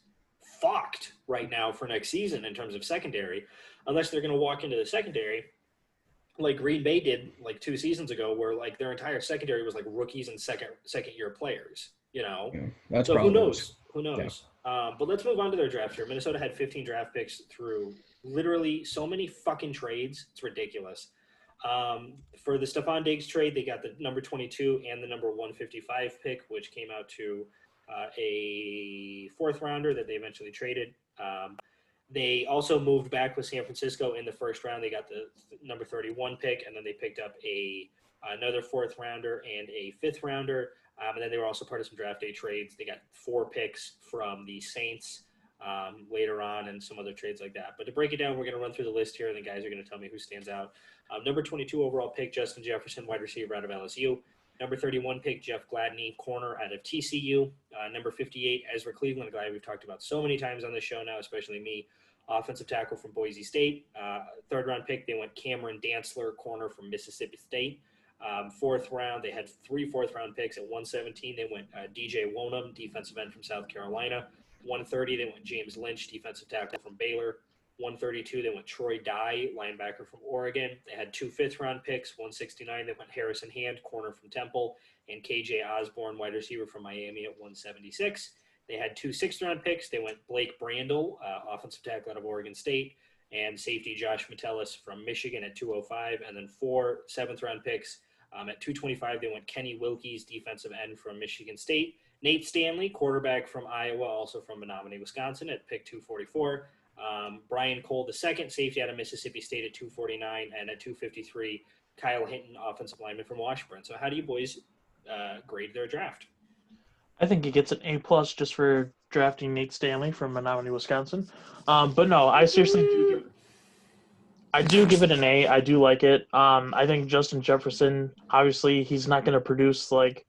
fucked right now for next season in terms of secondary, unless they're going to walk into the secondary like Green Bay did like 2 seasons ago, where like their entire secondary was like rookies and second year players, you know? Yeah, so who knows? Yeah. But let's move on to their draft here. Minnesota had 15 draft picks through literally so many fucking trades. It's ridiculous. For the Stephon Diggs trade, they got the number 22 and the number 155 pick, which came out to a 4th rounder that they eventually traded. They also moved back with San Francisco in the 1st round. They got the number 31 pick, and then they picked up another 4th rounder and a 5th rounder. And then they were also part of some draft day trades. They got 4 picks from the Saints later on and some other trades like that. But to break it down, we're going to run through the list here, and the guys are going to tell me who stands out. Number 22 overall pick, Justin Jefferson, wide receiver out of LSU. Number 31 pick, Jeff Gladney, corner out of TCU. Number 58, Ezra Cleveland, a guy we've talked about so many times on this show now, especially me, offensive tackle from Boise State. 3rd round pick, they went Cameron Dantzler, corner from Mississippi State. 4th round, they had 3 4th round picks. At 117, they went DJ Wonham, defensive end from South Carolina. 130, they went James Lynch, defensive tackle from Baylor. 132, they went Troy Dye, linebacker from Oregon. They had 2 5th round picks. 169, they went Harrison Hand, corner from Temple, and KJ Osborne, wide receiver from Miami at 176. They had 2 6th round picks. They went Blake Brandel, offensive tackle out of Oregon State, and safety Josh Metellus from Michigan at 205, and then 4 7th round picks. At 225, they went Kenny Wilkes, defensive end from Michigan State. Nate Stanley, quarterback from Iowa, also from Menominee, Wisconsin, at pick 244. Brian Cole II, safety out of Mississippi State at 249, and at 253, Kyle Hinton, offensive lineman from Washburn. So how do you boys grade their draft? I think he gets an A plus just for drafting Nate Stanley from Menominee, Wisconsin. But no, I seriously do give it an A. I do like it. I think Justin Jefferson, obviously, he's not going to produce like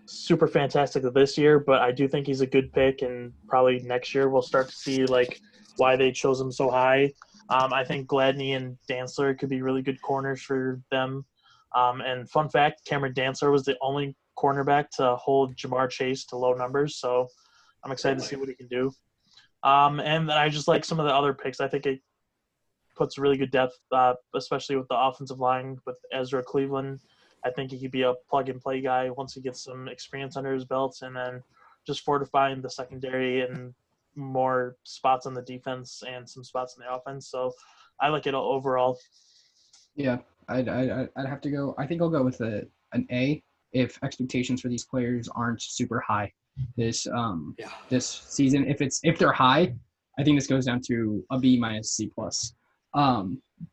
super fantastic this year, but I do think he's a good pick, and probably next year we'll start to see like why they chose him so high. I think Gladney and Dantzler could be really good corners for them. And fun fact, Cameron Dantzler was the only cornerback to hold Jamar Chase to low numbers, so I'm excited to see what he can do. And I just like some of the other picks. I think it puts really good depth, especially with the offensive line with Ezra Cleveland. I think he could be a plug and play guy once he gets some experience under his belts, and then just fortifying the secondary and more spots on the defense and some spots in the offense. So I like it overall. Yeah, I'd have to go. I think I'll go with an A if expectations for these players aren't super high this season. If they're high, I think this goes down to a B minus C plus.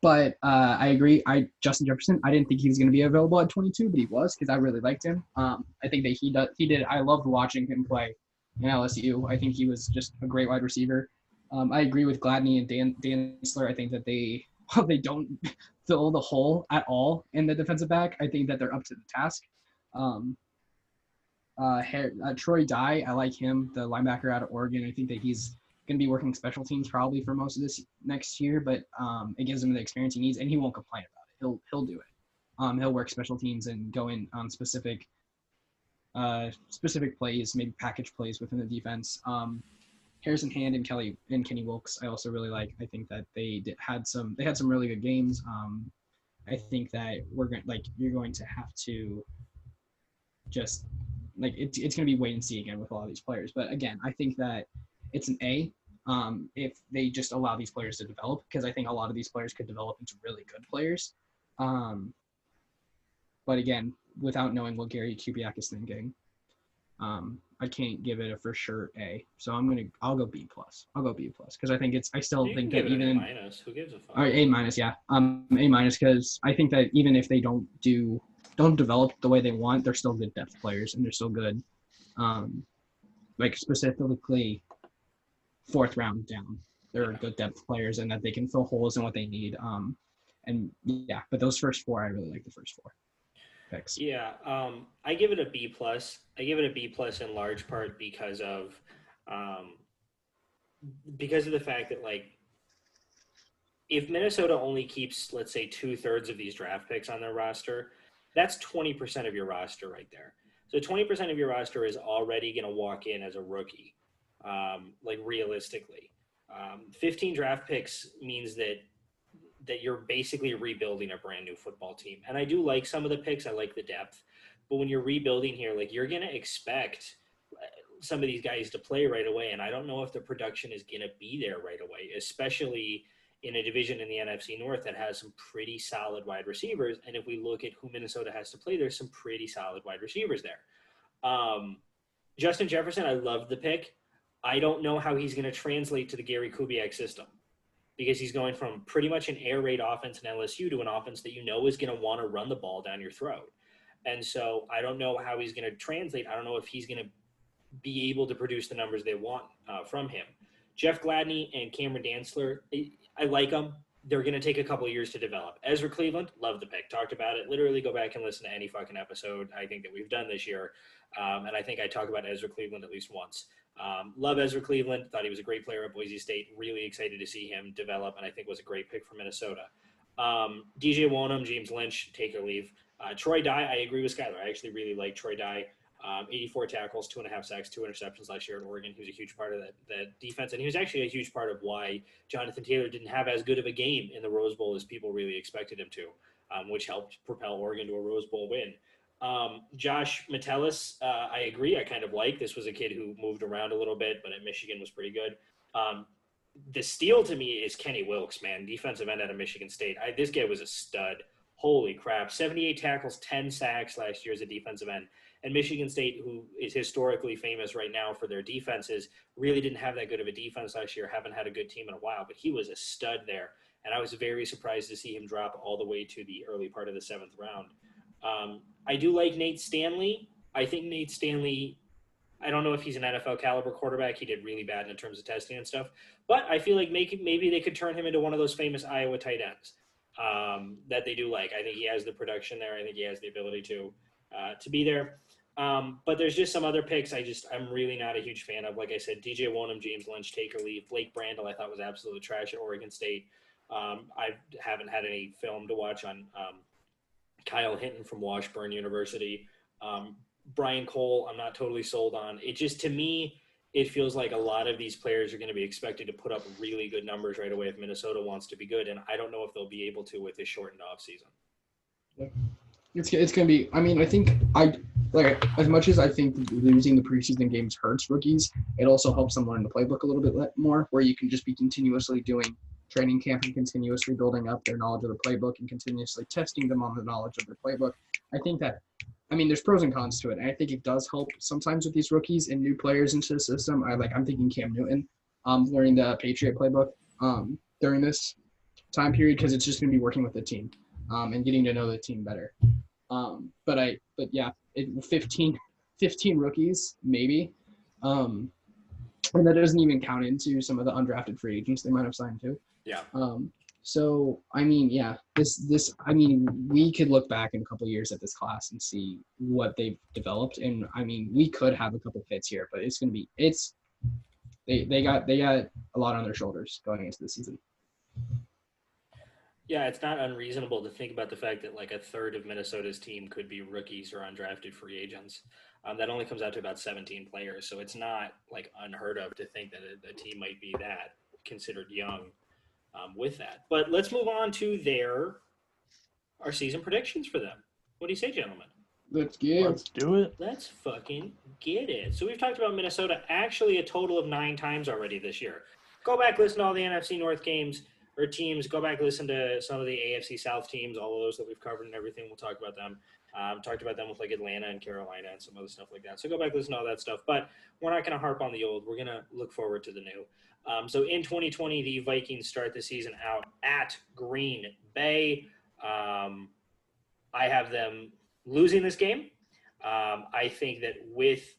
But I agree. Justin Jefferson. I didn't think he was going to be available at 22, but he was because I really liked him. I think that he did. I loved watching him play in LSU. I think he was just a great wide receiver. I agree with Gladney and Dantzler. I think that they don't fill the hole at all in the defensive back. I think that they're up to the task. Um, Troy Dye, I like him, the linebacker out of Oregon. I think that he's going to be working special teams probably for most of this next year, but it gives him the experience he needs, and he won't complain about it. He'll do it. He'll work special teams and go in on specific plays, maybe package plays within the defense. Harrison Hand and Kenny Wilkes, I also really like. I think that they had some really good games. I think that you're going to have to just it's going to be wait and see again with a lot of these players. But again, I think that it's an A if they just allow these players to develop, because I think a lot of these players could develop into really good players. But again, without knowing what Gary Kubiak is thinking, I can't give it a for sure A. So I'll go B plus. I'll go B plus because I think I still You think can that give it even an A minus. Who gives a fuck? All right, A minus, yeah. A minus because I think that even if they don't develop the way they want, they're still good depth players and they're still good, like specifically fourth round down. They're good depth players and that they can fill holes in what they need. And yeah, but those first four, I really like the first four picks. Yeah, I give it a B plus. I give it a B plus in large part um, because of the fact that like if Minnesota only keeps, let's say, 2/3 of these draft picks on their roster, that's 20% of your roster right there. So 20% of your roster is already going to walk in as a rookie, like realistically. 15 draft picks means that you're basically rebuilding a brand new football team. And I do like some of the picks. I like the depth. But when you're rebuilding here, like you're going to expect some of these guys to play right away. And I don't know if the production is going to be there right away, especially in a division in the NFC North that has some pretty solid wide receivers. And if we look at who Minnesota has to play, there's some pretty solid wide receivers there. Um, Justin Jefferson, I love the pick. I don't know how he's going to translate to the Gary Kubiak system because he's going from pretty much an air raid offense in LSU to an offense that you know is going to want to run the ball down your throat. And so I don't know how he's going to translate. I don't know if he's going to be able to produce the numbers they want from him. Jeff Gladney and Cameron Dantzler, I like them. They're going to take a couple of years to develop. Ezra Cleveland, love the pick. Talked about it. Literally go back and listen to any fucking episode I think that we've done this year. And I think I talk about Ezra Cleveland at least once. Love Ezra Cleveland. Thought he was a great player at Boise State. Really excited to see him develop, and I think was a great pick for Minnesota. DJ Wonnum, James Lynch, take or leave. Troy Dye, I agree with Skylar. I actually really like Troy Dye. 84 tackles, 2.5 sacks, 2 interceptions last year at Oregon. He was a huge part of that defense, and he was actually a huge part of why Jonathan Taylor didn't have as good of a game in the Rose Bowl as people really expected him to, which helped propel Oregon to a Rose Bowl win. Josh Metellus, I agree. I kind of like. This was a kid who moved around a little bit, but at Michigan was pretty good. The steal to me is Kenny Wilkes, man, defensive end out of Michigan State. This guy was a stud. Holy crap. 78 tackles, 10 sacks last year as a defensive end. And Michigan State, who is historically famous right now for their defenses, really didn't have that good of a defense last year, haven't had a good team in a while, but he was a stud there. And I was very surprised to see him drop all the way to the early part of the 7th round. I do like Nate Stanley. I think Nate Stanley, I don't know if he's an NFL caliber quarterback. He did really bad in terms of testing and stuff. But I feel like maybe they could turn him into one of those famous Iowa tight ends that they do like. I think he has the production there. I think he has the ability to be there. But there's just some other picks I'm really not a huge fan of. Like I said, DJ Wonham, James Lynch, Taker Lee, Blake Brandel, I thought was absolutely trash at Oregon State. I haven't had any film to watch on Kyle Hinton from Washburn University. Brian Cole, I'm not totally sold on. It just, to me, it feels like a lot of these players are going to be expected to put up really good numbers right away if Minnesota wants to be good, and I don't know if they'll be able to with this shortened offseason. It's going to be. I mean, I think as much as I think losing the preseason games hurts rookies, it also helps them learn the playbook a little bit more, where you can just be continuously doing training camp and continuously building up their knowledge of the playbook and continuously testing them on the knowledge of their playbook. I think that, I mean, there's pros and cons to it, and I think it does help sometimes with these rookies and new players into the system. I'm thinking Cam Newton, learning the Patriot playbook during this time period, because it's just going to be working with the team and getting to know the team better. But yeah, 15 rookies maybe, and that doesn't even count into some of the undrafted free agents they might have signed too. Yeah. So I mean, yeah, I mean, we could look back in a couple of years at this class and see what they've developed, and I mean, we could have a couple fits here, but it's going to be they got a lot on their shoulders going into the season. Yeah, it's not unreasonable to think about the fact that like a third of Minnesota's team could be rookies or undrafted free agents. That only comes out to about 17 players, so it's not like unheard of to think that a team might be that considered young with that. But let's move on to our season predictions for them. What do you say, gentlemen? Let's do it. Let's fucking get it. So we've talked about Minnesota actually a total of 9 times already this year. Go back, listen to all the NFC North games or teams. Go back, listen to some of the AFC South teams, all of those that we've covered and everything. We'll talk about them. Talked about them with like Atlanta and Carolina and some other stuff like that. So go back, listen to all that stuff. But we're not going to harp on the old. We're going to look forward to the new. So in 2020, the Vikings start the season out at Green Bay. I have them losing this game. I think that with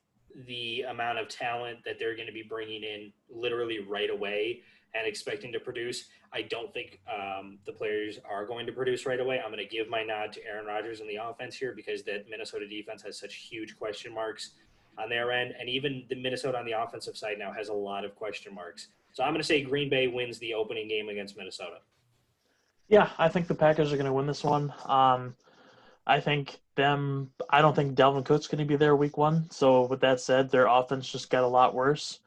the amount of talent that they're going to be bringing in literally right away and expecting to produce, I don't think the players are going to produce right away. I'm going to give my nod to Aaron Rodgers in the offense here because that Minnesota defense has such huge question marks on their end. And even the Minnesota on the offensive side now has a lot of question marks. So I'm going to say Green Bay wins the opening game against Minnesota. Yeah, I think the Packers are going to win this one. I don't think Dalvin Cook's going to be there week 1. So with that said, their offense just got a lot worse.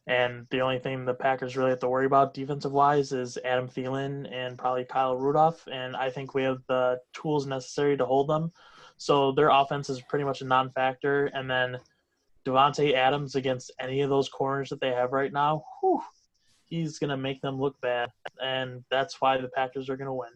And the only thing the Packers really have to worry about defensive-wise is Adam Thielen and probably Kyle Rudolph. And I think we have the tools necessary to hold them. So their offense is pretty much a non-factor. And then Devontae Adams against any of those corners that they have right now, he's going to make them look bad. And that's why the Packers are going to win.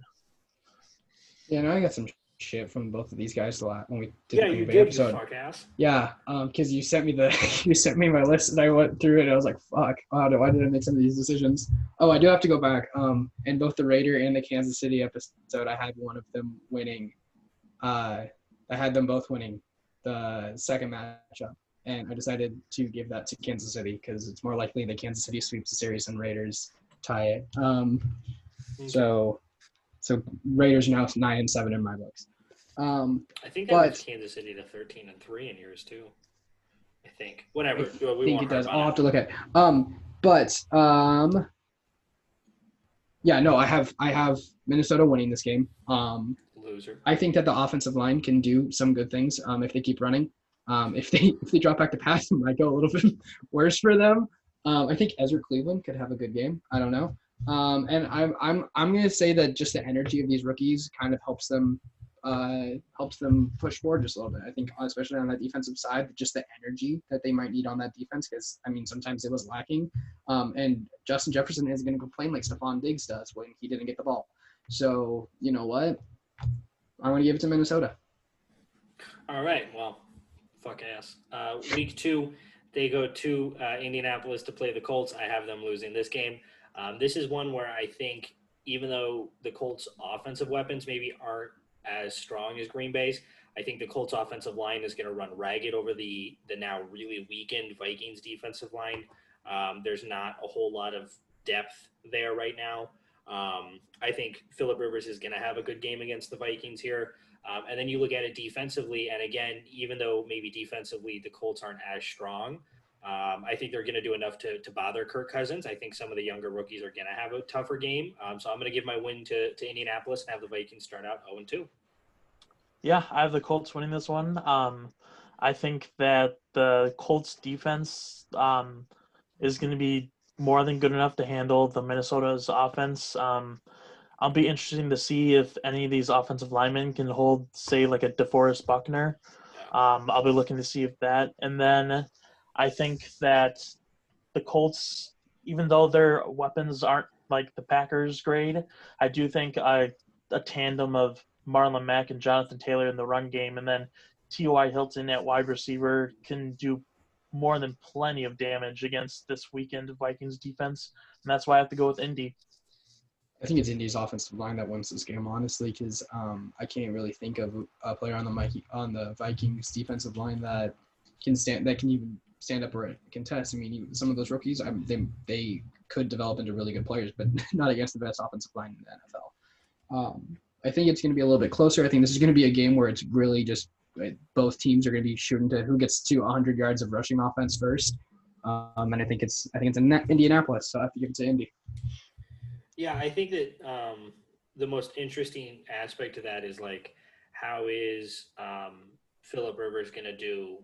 Yeah, no, I got some shit from both of these guys a lot when we did the Green Bay episode. You fuck ass. Yeah, because you sent me my list and I went through it and I was like, fuck, why did I make some of these decisions? Oh, I do have to go back. In both the Raider and the Kansas City episode, I had one of them winning. I had them both winning the second matchup, and I decided to give that to Kansas City because it's more likely that Kansas City sweeps the series than Raiders tie it. So Raiders are now 9-7 in my books. I think that was Kansas City to 13-3 in yours too. I think whatever. I think it does. I'll have to look at. Yeah, no, I have Minnesota winning this game. Loser. I think that the offensive line can do some good things if they keep running. If they drop back to pass, it might go a little bit worse for them. I think Ezra Cleveland could have a good game. I don't know. And I'm gonna say that just the energy of these rookies kind of helps them push forward just a little bit. I think especially on that defensive side, just the energy that they might need on that defense, because I mean sometimes it was lacking. And Justin Jefferson isn't gonna complain like Stephon Diggs does when he didn't get the ball. So you know what? I'm gonna give it to Minnesota. All right. Well, fuck ass. Week 2, they go to Indianapolis to play the Colts. I have them losing this game. This is one where I think even though the Colts' offensive weapons maybe aren't as strong as Green Bay's. I think the Colts offensive line is going to run ragged over the now really weakened Vikings defensive line. There's not a whole lot of depth there right now. I think Phillip Rivers is going to have a good game against the Vikings here. And then you look at it defensively, and again, even though maybe defensively the Colts aren't as strong, I think they're going to do enough to bother Kirk Cousins. I think some of the younger rookies are going to have a tougher game. So I'm going to give my win to Indianapolis and have the Vikings start out 0-2. Yeah, I have the Colts winning this one. I think that the Colts defense is going to be more than good enough to handle the Minnesota's offense. I'll be interesting to see if any of these offensive linemen can hold, say, like a DeForest Buckner. I'll be looking to see if that. And then I think that the Colts, even though their weapons aren't like the Packers' grade, I do think a tandem of Marlon Mack and Jonathan Taylor in the run game, and then T.Y. Hilton at wide receiver can do more than plenty of damage against this weekend Vikings defense. And that's why I have to go with Indy. I think it's Indy's offensive line that wins this game, honestly, because I can't really think of a player on the Vikings defensive line that can even stand up or contest. I mean, even some of those rookies, they could develop into really good players, but not against the best offensive line in the NFL. I think it's going to be a little bit closer. I think this is going to be a game where it's really just both teams are going to be shooting to who gets to 100 yards of rushing offense first. And I think it's in Indianapolis, so I have to give it to Indy. Yeah, I think that the most interesting aspect of that is like, how is Phillip Rivers going to do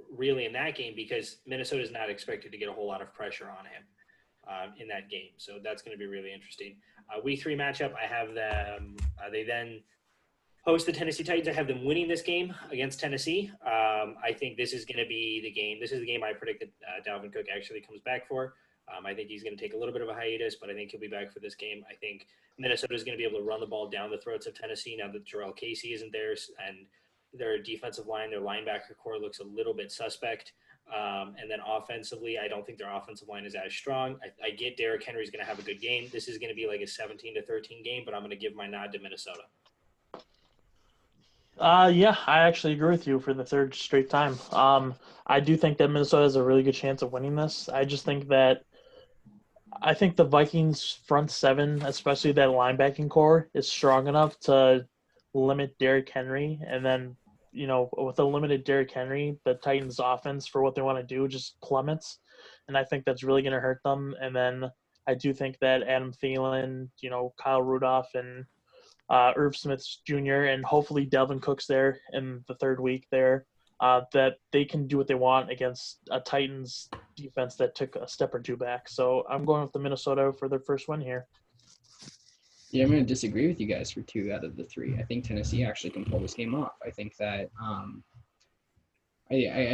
really in that game, because Minnesota is not expected to get a whole lot of pressure on him in that game. So that's going to be really interesting. Week 3 matchup, I have them. They then host the Tennessee Titans. I have them winning this game against Tennessee. I think this is going to be the game. This is the game I predict that Dalvin Cook actually comes back for. I think he's going to take a little bit of a hiatus, but I think he'll be back for this game. I think Minnesota is going to be able to run the ball down the throats of Tennessee now that Jarrell Casey isn't there, and their defensive line, their linebacker core looks a little bit suspect. And then offensively, I don't think their offensive line is as strong. I get Derrick Henry's going to have a good game. This is going to be like a 17-13 game, but I'm going to give my nod to Minnesota. Yeah, I actually agree with you for the third straight time. I do think that Minnesota has a really good chance of winning this. I think the Vikings front seven, especially that linebacking core, is strong enough to limit Derrick Henry. And then, with a limited Derrick Henry, the Titans offense for what they want to do just plummets. And I think that's really going to hurt them. And then I do think that Adam Thielen, Kyle Rudolph, and Irv Smith Jr. and hopefully Dalvin Cook's there in the third week there, that they can do what they want against a Titans defense that took a step or two back. So I'm going with the Minnesota for their first win here. Yeah, I'm going to disagree with you guys for 2 out of the 3. I think Tennessee actually can pull this game off. I think that I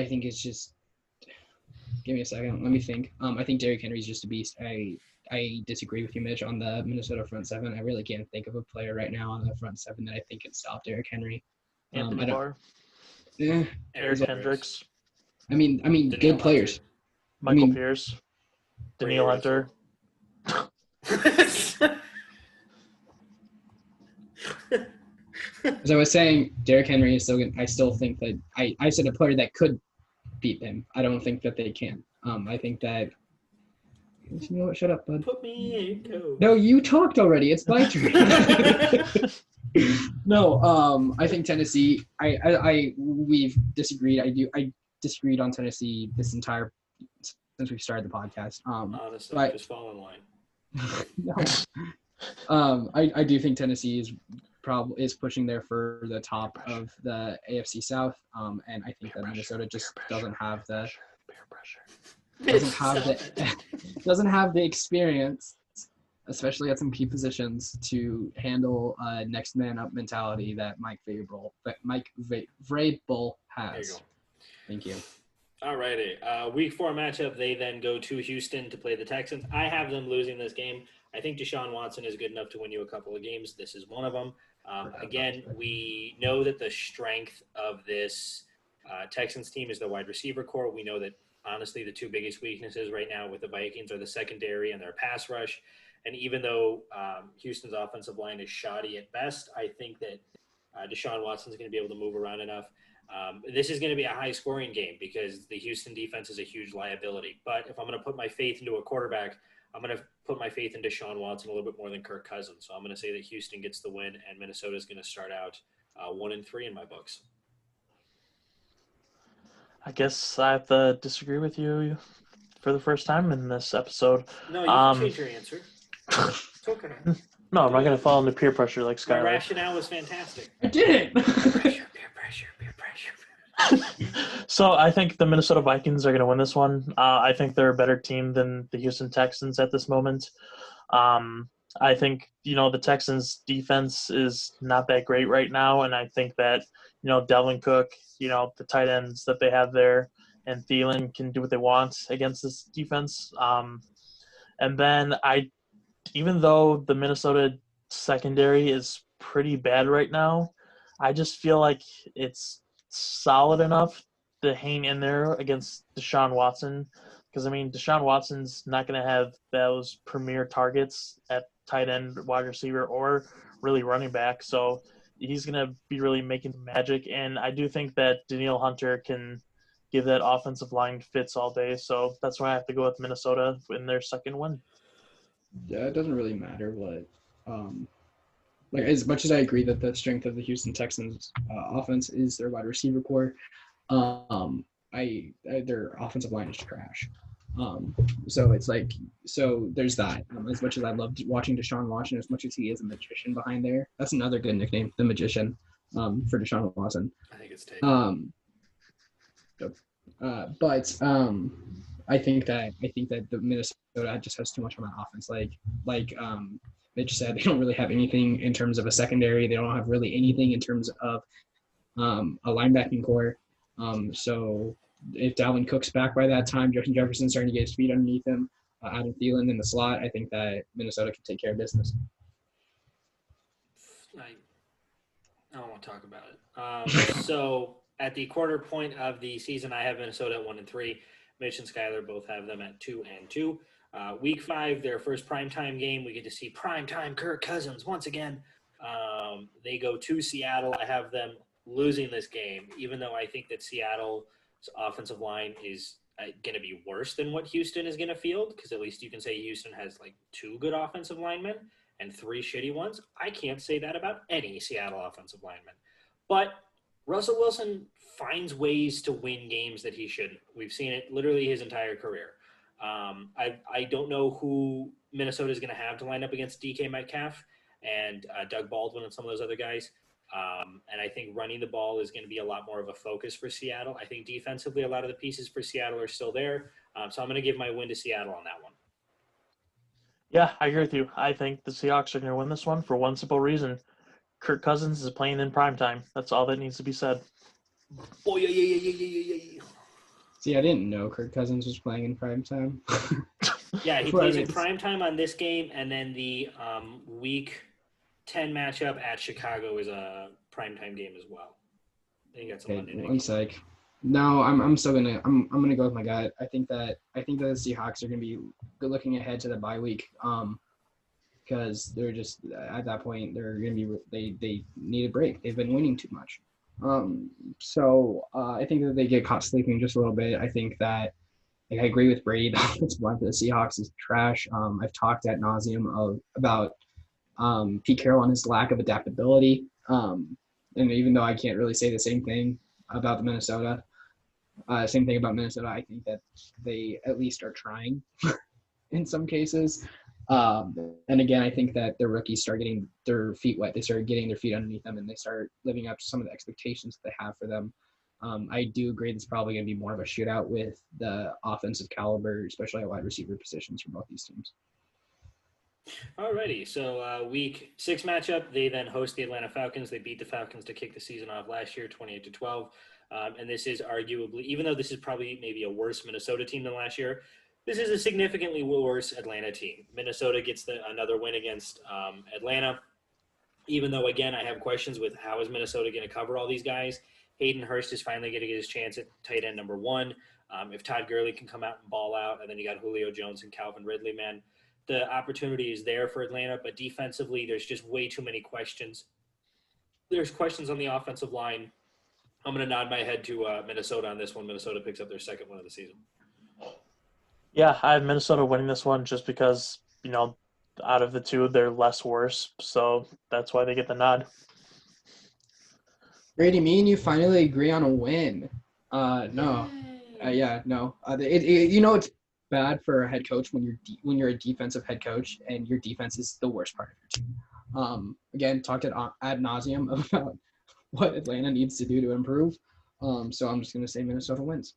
think it's just – give me a second. Let me think. I think Derrick Henry's just a beast. I disagree with you, Mitch, on the Minnesota front seven. I really can't think of a player right now on the front seven that I think can stop Derrick Henry. Anthony Barr. Eric Hendricks. I mean, Danielle good players. Michael Pierce. Danielle Russell. Hunter. As I was saying, Derrick Henry is still good. I still think that I said a player that could beat him. I don't think that they can. I think that. You know what? Shut up, bud. Put me in code. No, you talked already. It's my turn. No, I think Tennessee. We've disagreed. I disagreed on Tennessee this entire since we started the podcast. Honestly, but, just fall in line. No. I do think Tennessee is pushing there for the top of the AFC South. And I think that Minnesota just doesn't have the doesn't have the experience, especially at some key positions, to handle a next man up mentality that Mike Vrabel has. There you go. Thank you. All righty. Week 4 matchup, they then go to Houston to play the Texans. I have them losing this game. I think Deshaun Watson is good enough to win you a couple of games. This is one of them. Again, we know that the strength of this Texans team is the wide receiver core. We know that, honestly, the 2 biggest weaknesses right now with the Vikings are the secondary and their pass rush. And even though Houston's offensive line is shoddy at best, I think that Deshaun Watson's going to be able to move around enough. This is going to be a high-scoring game because the Houston defense is a huge liability. But if I'm going to put my faith into a quarterback, I'm going to put my faith in Deshaun Watson a little bit more than Kirk Cousins. So I'm going to say that Houston gets the win, and Minnesota is going to start out 1-3 in my books. I guess I have to disagree with you for the first time in this episode. No, you can change your answer. It's okay. No, I'm not going to fall into peer pressure like My Skylar. rationale was fantastic. I did it. Peer pressure. So I think the Minnesota Vikings are going to win this one. I think they're a better team than the Houston Texans at this moment. I think, the Texans defense is not that great right now. And I think that, Dalvin Cook, the tight ends that they have there and Thielen can do what they want against this defense. And then even though the Minnesota secondary is pretty bad right now, I just feel like it's solid enough to hang in there against Deshaun Watson. Because, Deshaun Watson's not going to have those premier targets at tight end, wide receiver, or really running back. So he's going to be really making magic. And I do think that Danielle Hunter can give that offensive line fits all day. So that's why I have to go with Minnesota in their second win. Yeah, it doesn't really matter what. Like as much as I agree that the strength of the Houston Texans offense is their wide receiver core, their offensive line is trash. So it's like there's that. As much as I loved watching Deshaun Watson, as much as he is a magician behind there, that's another good nickname, the Magician, for Deshaun Watson. I think it's taken. But I think that the Minnesota just has too much on that offense. Like Mitch said, they don't really have anything in terms of a secondary. They don't have really anything in terms of a linebacking core. So if Dalvin Cook's back by that time, Justin Jefferson's starting to get his feet underneath him, Adam Thielen in the slot, I think that Minnesota can take care of business. I don't want to talk about it. So at the quarter point of the season, I have Minnesota at 1-3. Mitch and Skylar both have them at 2-2. Week 5, their first primetime game, we get to see primetime Kirk Cousins once again. They go to Seattle. I have them losing this game, even though I think that Seattle's offensive line is going to be worse than what Houston is going to field, because at least you can say Houston has like 2 good offensive linemen and 3 shitty ones. I can't say that about any Seattle offensive lineman. But Russell Wilson finds ways to win games that he shouldn't. We've seen it literally his entire career. I don't know who Minnesota is going to have to line up against DK Metcalf and Doug Baldwin and some of those other guys. And I think running the ball is going to be a lot more of a focus for Seattle. I think defensively, a lot of the pieces for Seattle are still there. So I'm going to give my win to Seattle on that one. Yeah, I agree with you. I think the Seahawks are going to win this one for one simple reason. Kirk Cousins is playing in primetime. That's all that needs to be said. Oh, yeah. See, I didn't know Kirk Cousins was playing in primetime. Yeah, he plays in primetime on this game, and then the Week 10 matchup at Chicago is a primetime game as well. I think that's a Monday night. One sec. No, I'm still gonna go with my gut. I think that the Seahawks are gonna be good looking ahead to the bye week. Because they're just at that point they're gonna be they need a break. They've been winning too much. So I think that they get caught sleeping just a little bit. I think that I agree with Brady. The offensive line for the Seahawks is trash. I've talked ad nauseum about Pete Carroll and his lack of adaptability. And even though I can't really say the same thing about Minnesota, I think that they at least are trying in some cases. And again, I think that the rookies start getting their feet wet. They start getting their feet underneath them, and they start living up to some of the expectations that they have for them. I do agree it's probably going to be more of a shootout with the offensive caliber, especially at wide receiver positions for both these teams. Alrighty, so Week 6 matchup, they then host the Atlanta Falcons. They beat the Falcons to kick the season off last year, 28-12. And this is arguably, even though this is probably maybe a worse Minnesota team than last year, this is a significantly worse Atlanta team. Minnesota gets another win against Atlanta, even though, again, I have questions with how is Minnesota going to cover all these guys. Hayden Hurst is finally going to get his chance at tight end number 1. If Todd Gurley can come out and ball out, and then you got Julio Jones and Calvin Ridley, man, the opportunity is there for Atlanta, but defensively, there's just way too many questions. there's questions on the offensive line. I'm going to nod my head to Minnesota on this one. Minnesota picks up their second win of the season. Yeah, I have Minnesota winning this one just because, out of the two, they're less worse. So that's why they get the nod. Brady, me and you finally agree on a win. No. Yeah, no. It's bad for a head coach when you're a defensive head coach and your defense is the worst part of your team. Again, talked ad nauseum about what Atlanta needs to do to improve. So I'm just going to say Minnesota wins.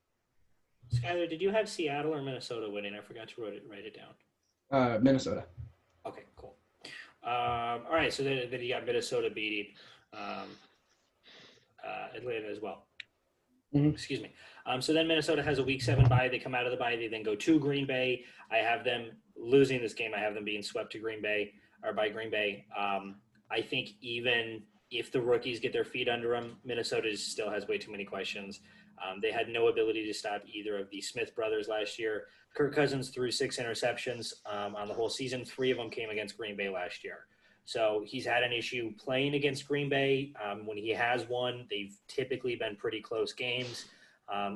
Skyler, did you have Seattle or Minnesota winning? I forgot to write it down. Minnesota. Okay, cool. All right, so then you got Minnesota beating Atlanta as well. Mm-hmm. Excuse me. So then Minnesota has a week 7 bye. They come out of the bye. They then go to Green Bay. I have them losing this game. I have them being swept to Green Bay or by Green Bay. I think even if the rookies get their feet under them, Minnesota still has way too many questions. They had no ability to stop either of the Smith brothers last year. Kirk Cousins threw 6 interceptions on the whole season. 3 of them came against Green Bay last year. So he's had an issue playing against Green Bay. When he has won, they've typically been pretty close games,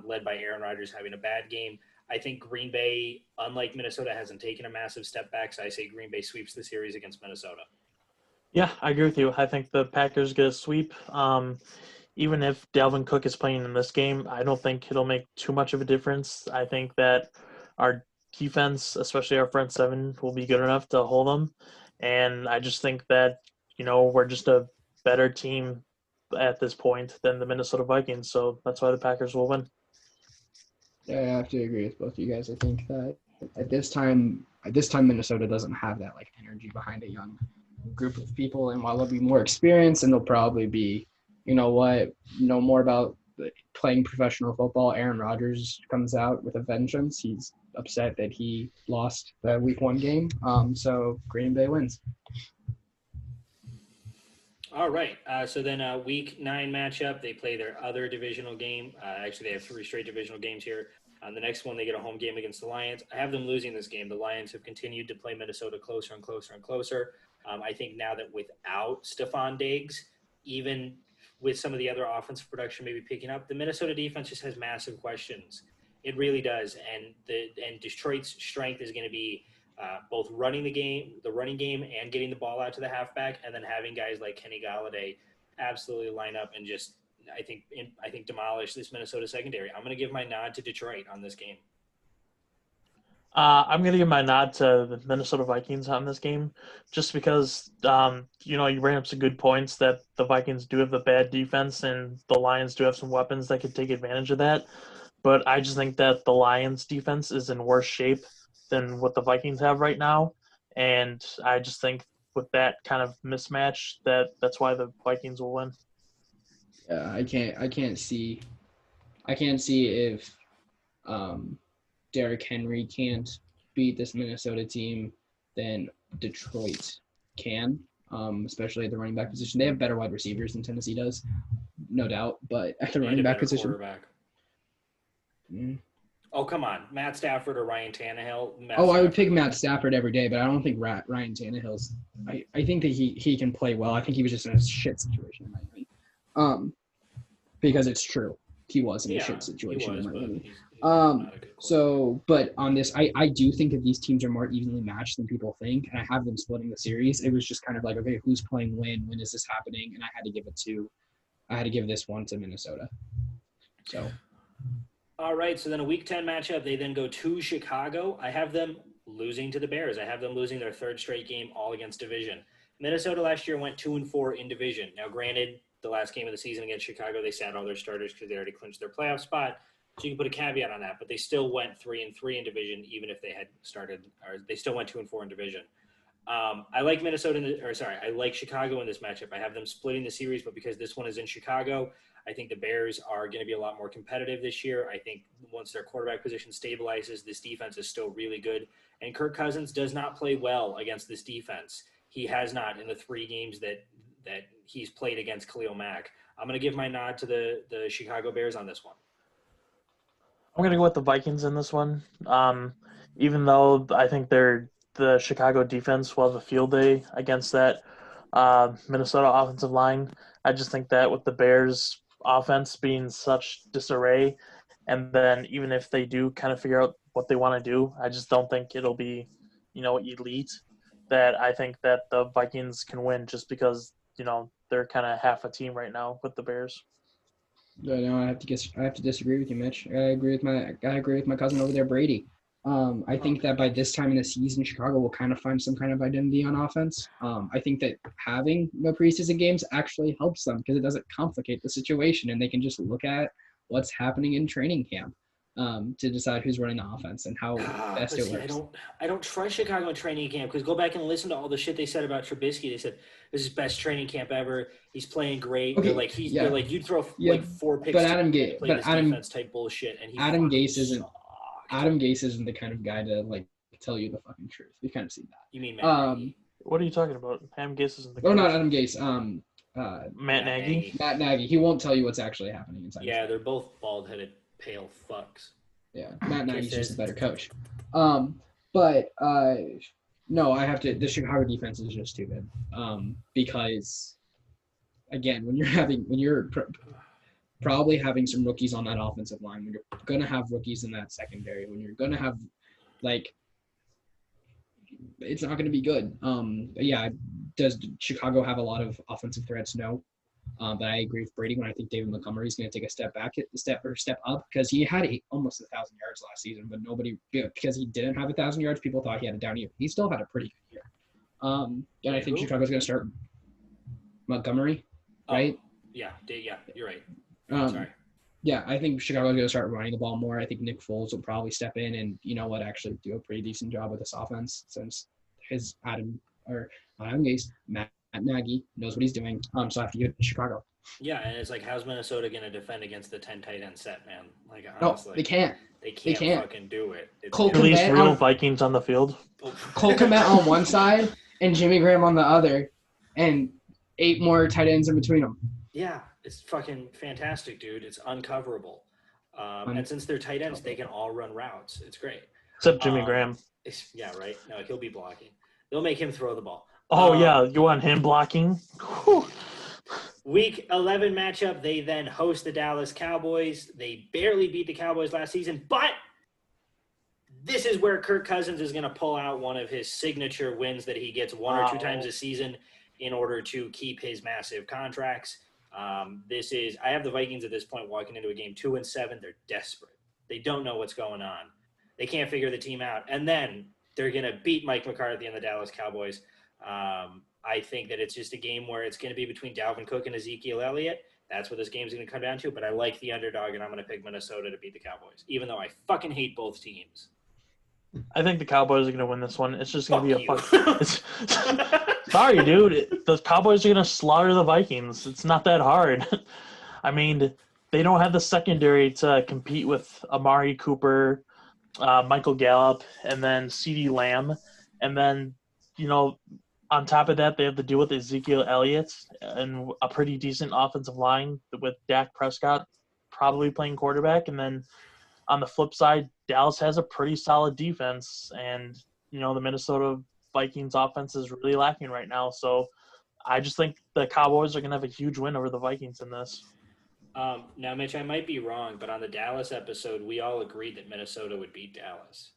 led by Aaron Rodgers having a bad game. I think Green Bay, unlike Minnesota, hasn't taken a massive step back. So I say Green Bay sweeps the series against Minnesota. Yeah, I agree with you. I think the Packers get a sweep. Even if Dalvin Cook is playing in this game, I don't think it'll make too much of a difference. I think that our defense, especially our front seven, will be good enough to hold them. And I just think that, we're just a better team at this point than the Minnesota Vikings. So that's why the Packers will win. Yeah, I have to agree with both of you guys. I think that at this time, Minnesota doesn't have that energy behind a young group of people. And while they'll be more experienced and they'll probably be, know more about playing professional football, Aaron Rodgers comes out with a vengeance. He's upset that he lost the week 1 game. So Green Bay wins. All right. So then week 9 matchup, they play their other divisional game. Actually, they have 3 straight divisional games here. The next one, they get a home game against the Lions. I have them losing this game. The Lions have continued to play Minnesota closer and closer and closer. I think now that without Stephon Diggs, even with some of the other offensive production maybe picking up, the Minnesota defense just has massive questions. It really does. And Detroit's strength is going to be both the running game and getting the ball out to the halfback, and then having guys like Kenny Galladay absolutely line up and just I think demolish this Minnesota secondary. I'm going to give my nod to Detroit on this game. I'm going to give my nod to the Minnesota Vikings on this game just because, you bring up some good points that the Vikings do have the bad defense and the Lions do have some weapons that could take advantage of that. But I just think that the Lions defense is in worse shape than what the Vikings have right now. And I just think with that kind of mismatch, that's why the Vikings will win. Yeah, I can't see if Derrick Henry can't beat this Minnesota team, then Detroit can, especially at the running back position. They have better wide receivers than Tennessee does, no doubt. But at the running back position, Oh, come on. Matt Stafford or Ryan Tannehill? I would pick Matt Stafford every day, but I don't think Ryan Tannehill's – I think that he can play well. I think he was just in a shit situation in Miami. Because it's true. He was in a shit situation in Miami. But on this, I do think that these teams are more evenly matched than people think, and I have them splitting the series. It was just kind of like, okay, who's playing when? When is this happening? And I had to give this one to Minnesota. So – all right, so then a Week 10 matchup, they then go to Chicago. I have them losing to the Bears. I have them losing their 3rd straight game all against division. Minnesota last year went 2-4 in division. Now, granted, the last game of the season against Chicago, they sat all their starters because they already clinched their playoff spot. So you can put a caveat on that, but they still went 3-3 in division, even if they had started, or they still went 2-4 in division. I like I like Chicago in this matchup. I have them splitting the series, but because this one is in Chicago, I think the Bears are going to be a lot more competitive this year. I think once their quarterback position stabilizes, this defense is still really good. And Kirk Cousins does not play well against this defense. He has not in the 3 games that he's played against Khalil Mack. I'm going to give my nod to the Chicago Bears on this one. I'm going to go with the Vikings in this one. Even though I think the Chicago defense will have a field day against that Minnesota offensive line. I just think that with the Bears offense being such disarray, and then even if they do kind of figure out what they want to do, I just don't think it'll be, elite. That I think that the Vikings can win just because, they're kind of half a team right now with the Bears. No, I have to disagree with you, Mitch. I agree with my cousin over there, Brady. I think that by this time in the season, Chicago will kind of find some kind of identity on offense. I think that having no preseason games actually helps them because it doesn't complicate the situation, and they can just look at what's happening in training camp to decide who's running the offense and how best it works. I don't trust Chicago in training camp because go back and listen to all the shit they said about Trubisky. They said this is best training camp ever. He's playing great. Okay, they're like you'd throw like 4 picks but to Adam play this defense type bullshit, and Adam Gase isn't sucked. Adam Gase isn't the kind of guy to like tell you the fucking truth. We've kind of seen that. You mean Matt Nagy? What are you talking about? Adam Gase isn't the coach. Oh, not Adam Gase. Matt Nagy. Matt Nagy. He won't tell you what's actually happening inside. Yeah, they're both bald-headed, pale fucks. Yeah, Matt Nagy's just a better coach. But no, I have to. The Chicago defense is just too good. Because again, when you're probably having some rookies on that offensive line, when you're gonna have rookies in that secondary, when you're gonna have it's not gonna be good. Yeah, does Chicago have a lot of offensive threats? No. But I agree with Brady when I think David Montgomery is going to take a step up because he had almost 1,000 yards last season, but because he didn't have 1,000 yards, people thought he had a down year. He still had a pretty good year. And I think Chicago's going to start Montgomery, right? Yeah, you're right. Sorry. Yeah, I think Chicago's going to start running the ball more. I think Nick Foles will probably step in and actually do a pretty decent job with this offense since Adam Gase, Matt Nagy knows what he's doing. So I have to give it to Chicago. Yeah, and it's like, how's Minnesota going to defend against the 10 tight end set, man? Like, honestly, no, they can't. They can't fucking do it. Release real Vikings on the field. Cole Kmet on one side and Jimmy Graham on the other, and 8 more tight ends in between them. Yeah, it's fucking fantastic, dude. It's uncoverable. And since they're tight ends, they can all run routes. It's great. Except Jimmy Graham. Yeah, right. No, he'll be blocking. They'll make him throw the ball. Oh, yeah. You want him blocking? Whew. Week 11 matchup. They then host the Dallas Cowboys. They barely beat the Cowboys last season, but this is where Kirk Cousins is going to pull out one of his signature wins that he gets 1 or 2 times a season in order to keep his massive contracts. I have the Vikings at this point walking into a game 2-7. They're desperate. They don't know what's going on. They can't figure the team out. And then they're going to beat Mike McCarthy and the Dallas Cowboys. I think that it's just a game where it's going to be between Dalvin Cook and Ezekiel Elliott. That's what this game's going to come down to. But I like the underdog, and I'm going to pick Minnesota to beat the Cowboys, even though I fucking hate both teams. I think the Cowboys are going to win this one. It's just going to be a Sorry, dude. The Cowboys are going to slaughter the Vikings. It's not that hard. I mean, they don't have the secondary to compete with Amari Cooper, Michael Gallup, and then CeeDee Lamb. And then, on top of that, they have to deal with Ezekiel Elliott and a pretty decent offensive line with Dak Prescott probably playing quarterback. And then on the flip side, Dallas has a pretty solid defense. And, the Minnesota Vikings offense is really lacking right now. So I just think the Cowboys are going to have a huge win over the Vikings in this. Now, Mitch, I might be wrong, but on the Dallas episode, we all agreed that Minnesota would beat Dallas.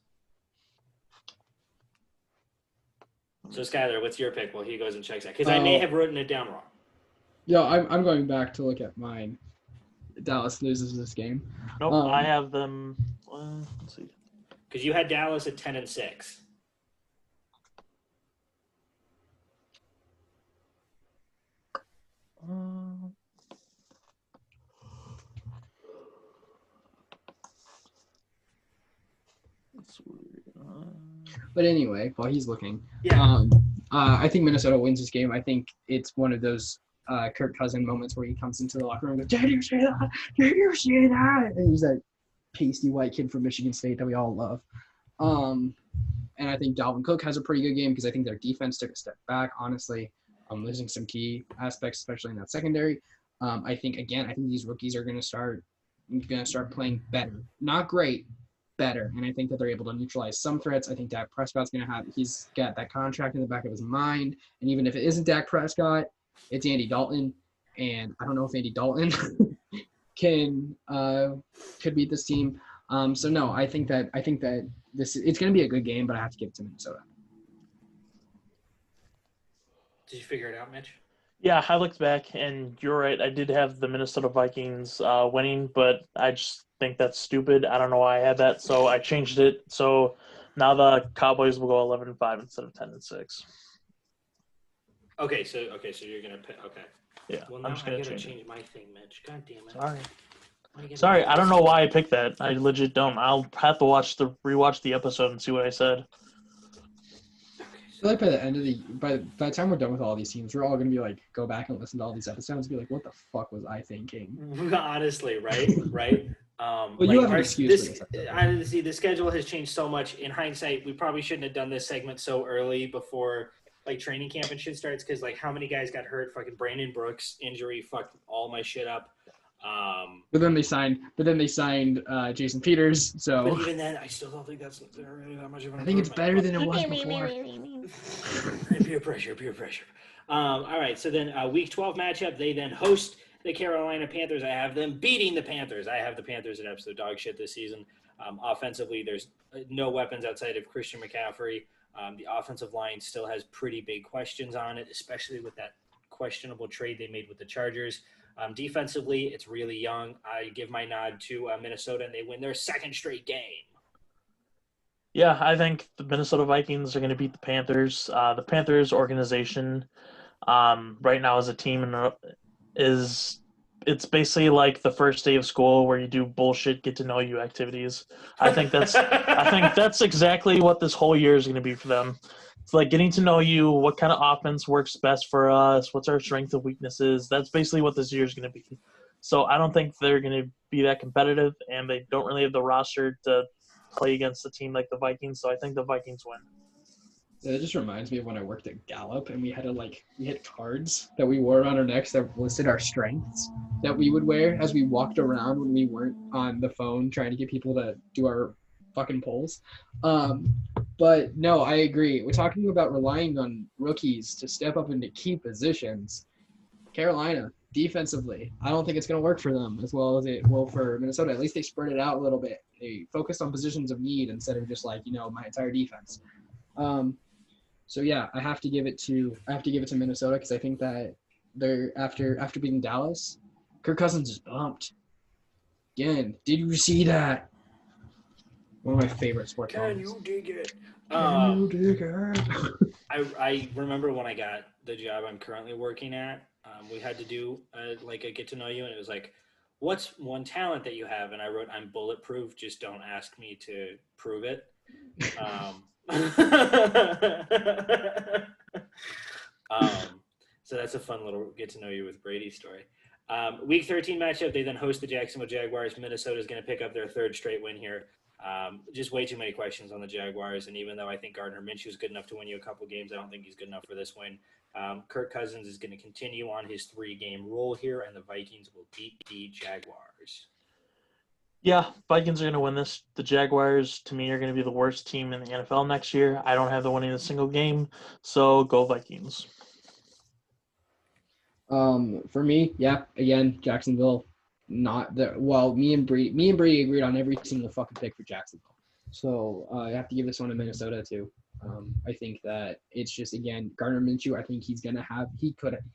So, Skyler, what's your pick while he goes and checks that? Because I may have written it down wrong. Yeah, I'm going back to look at mine. Dallas loses this game. Nope, I have them. Let's see. Because you had Dallas at 10-6. But anyway, while he's looking, yeah. I think Minnesota wins this game. I think it's one of those Kirk Cousins moments where he comes into the locker room and goes, "Did you see that? Did you see that?" And he's that pasty white kid from Michigan State that we all love. And I think Dalvin Cook has a pretty good game because I think their defense took a step back, honestly. Losing some key aspects, especially in that secondary. I think these rookies are going to start playing better. Not great, better. And I think that they're able to neutralize some threats. I think Dak Prescott's going to he's got that contract in the back of his mind. And even if it isn't Dak Prescott, it's Andy Dalton. And I don't know if Andy Dalton could beat this team. So no, I think that it's going to be a good game, but I have to give it to Minnesota. Did you figure it out, Mitch? Yeah, I looked back, and you're right. I did have the Minnesota Vikings winning, but I just think that's stupid. I don't know why I had that, so I changed it. So now the Cowboys will go 11-5 instead of 10-6. Okay, so you're gonna pick. Okay. Yeah, Well, now I'm just I gonna gotta change change my thing, Mitch. God damn it. Sorry. Why you gonna Sorry, do I don't this? know why I picked that. I legit don't. I'll have to rewatch the episode and see what I said. I feel like by the end of by the time we're done with all these teams, we're all gonna be like, go back and listen to all these episodes and be like, what the fuck was I thinking? Honestly, right? Well, you have an excuse for this. Honestly, the schedule has changed so much. In hindsight, we probably shouldn't have done this segment so early before like training camp and shit starts, because like how many guys got hurt? Fucking Brandon Brooks injury fucked all my shit up. But then they signed Jason Peters. So But even then, I still don't think that's really that much of an I think it's better than it was before. Peer pressure. All right, so then week 12 matchup, they then host the Carolina Panthers. I have them beating the Panthers. I have the Panthers in absolute dog shit this season. Offensively, there's no weapons outside of Christian McCaffrey. The offensive line still has pretty big questions on it, especially with that questionable trade they made with the Chargers. Defensively, it's really young. I give my nod to Minnesota, and they win their second straight game. Yeah, I think the Minnesota Vikings are going to beat the Panthers. The Panthers organization right now as a team it's basically like the first day of school where you do bullshit get to know you activities. I think that's exactly what this whole year is going to be for them. It's like getting to know you, what kind of offense works best for us, what's our strengths and weaknesses. That's basically what this year is going to be. So I don't think they're going to be that competitive, and they don't really have the roster to play against a team like the Vikings. So I think the Vikings win. Yeah, it just reminds me of when I worked at Gallup, and we had cards that we wore around our necks that listed our strengths that we would wear as we walked around when we weren't on the phone trying to get people to do our fucking polls. But no, I agree. We're talking about relying on rookies to step up into key positions. Carolina, defensively, I don't think it's going to work for them as well as it will for Minnesota. At least they spread it out a little bit. They focused on positions of need instead of just like, my entire defense. So yeah, I have to give it to Minnesota because I think that they're after beating Dallas, Kirk Cousins is bumped. Again, did you see that? One of my favorite sports. Can you dig it? Can you dig it? I remember when I got the job I'm currently working at, we had to do a get to know you, and it was like, what's one talent that you have? And I wrote, I'm bulletproof. Just don't ask me to prove it. So that's a fun little get to know you with Brady story. Week 13 matchup, they then host the Jacksonville Jaguars. Minnesota is going to pick up their third straight win here. Just way too many questions on the Jaguars, and even though I think Gardner Minshew is good enough to win you a couple games, I don't think he's good enough for this win. Kirk Cousins is going to continue on his 3-game rule here, and the Vikings will beat the Jaguars. Yeah, Vikings are going to win this. The Jaguars, to me, are going to be the worst team in the NFL next year. I don't have them winning a single game, so go Vikings. For me, yeah, again, Jacksonville, not the well. Me and Brady agreed on every single fucking pick for Jacksonville. So I have to give this one to Minnesota too. I think that it's just again Gardner Minshew. I think he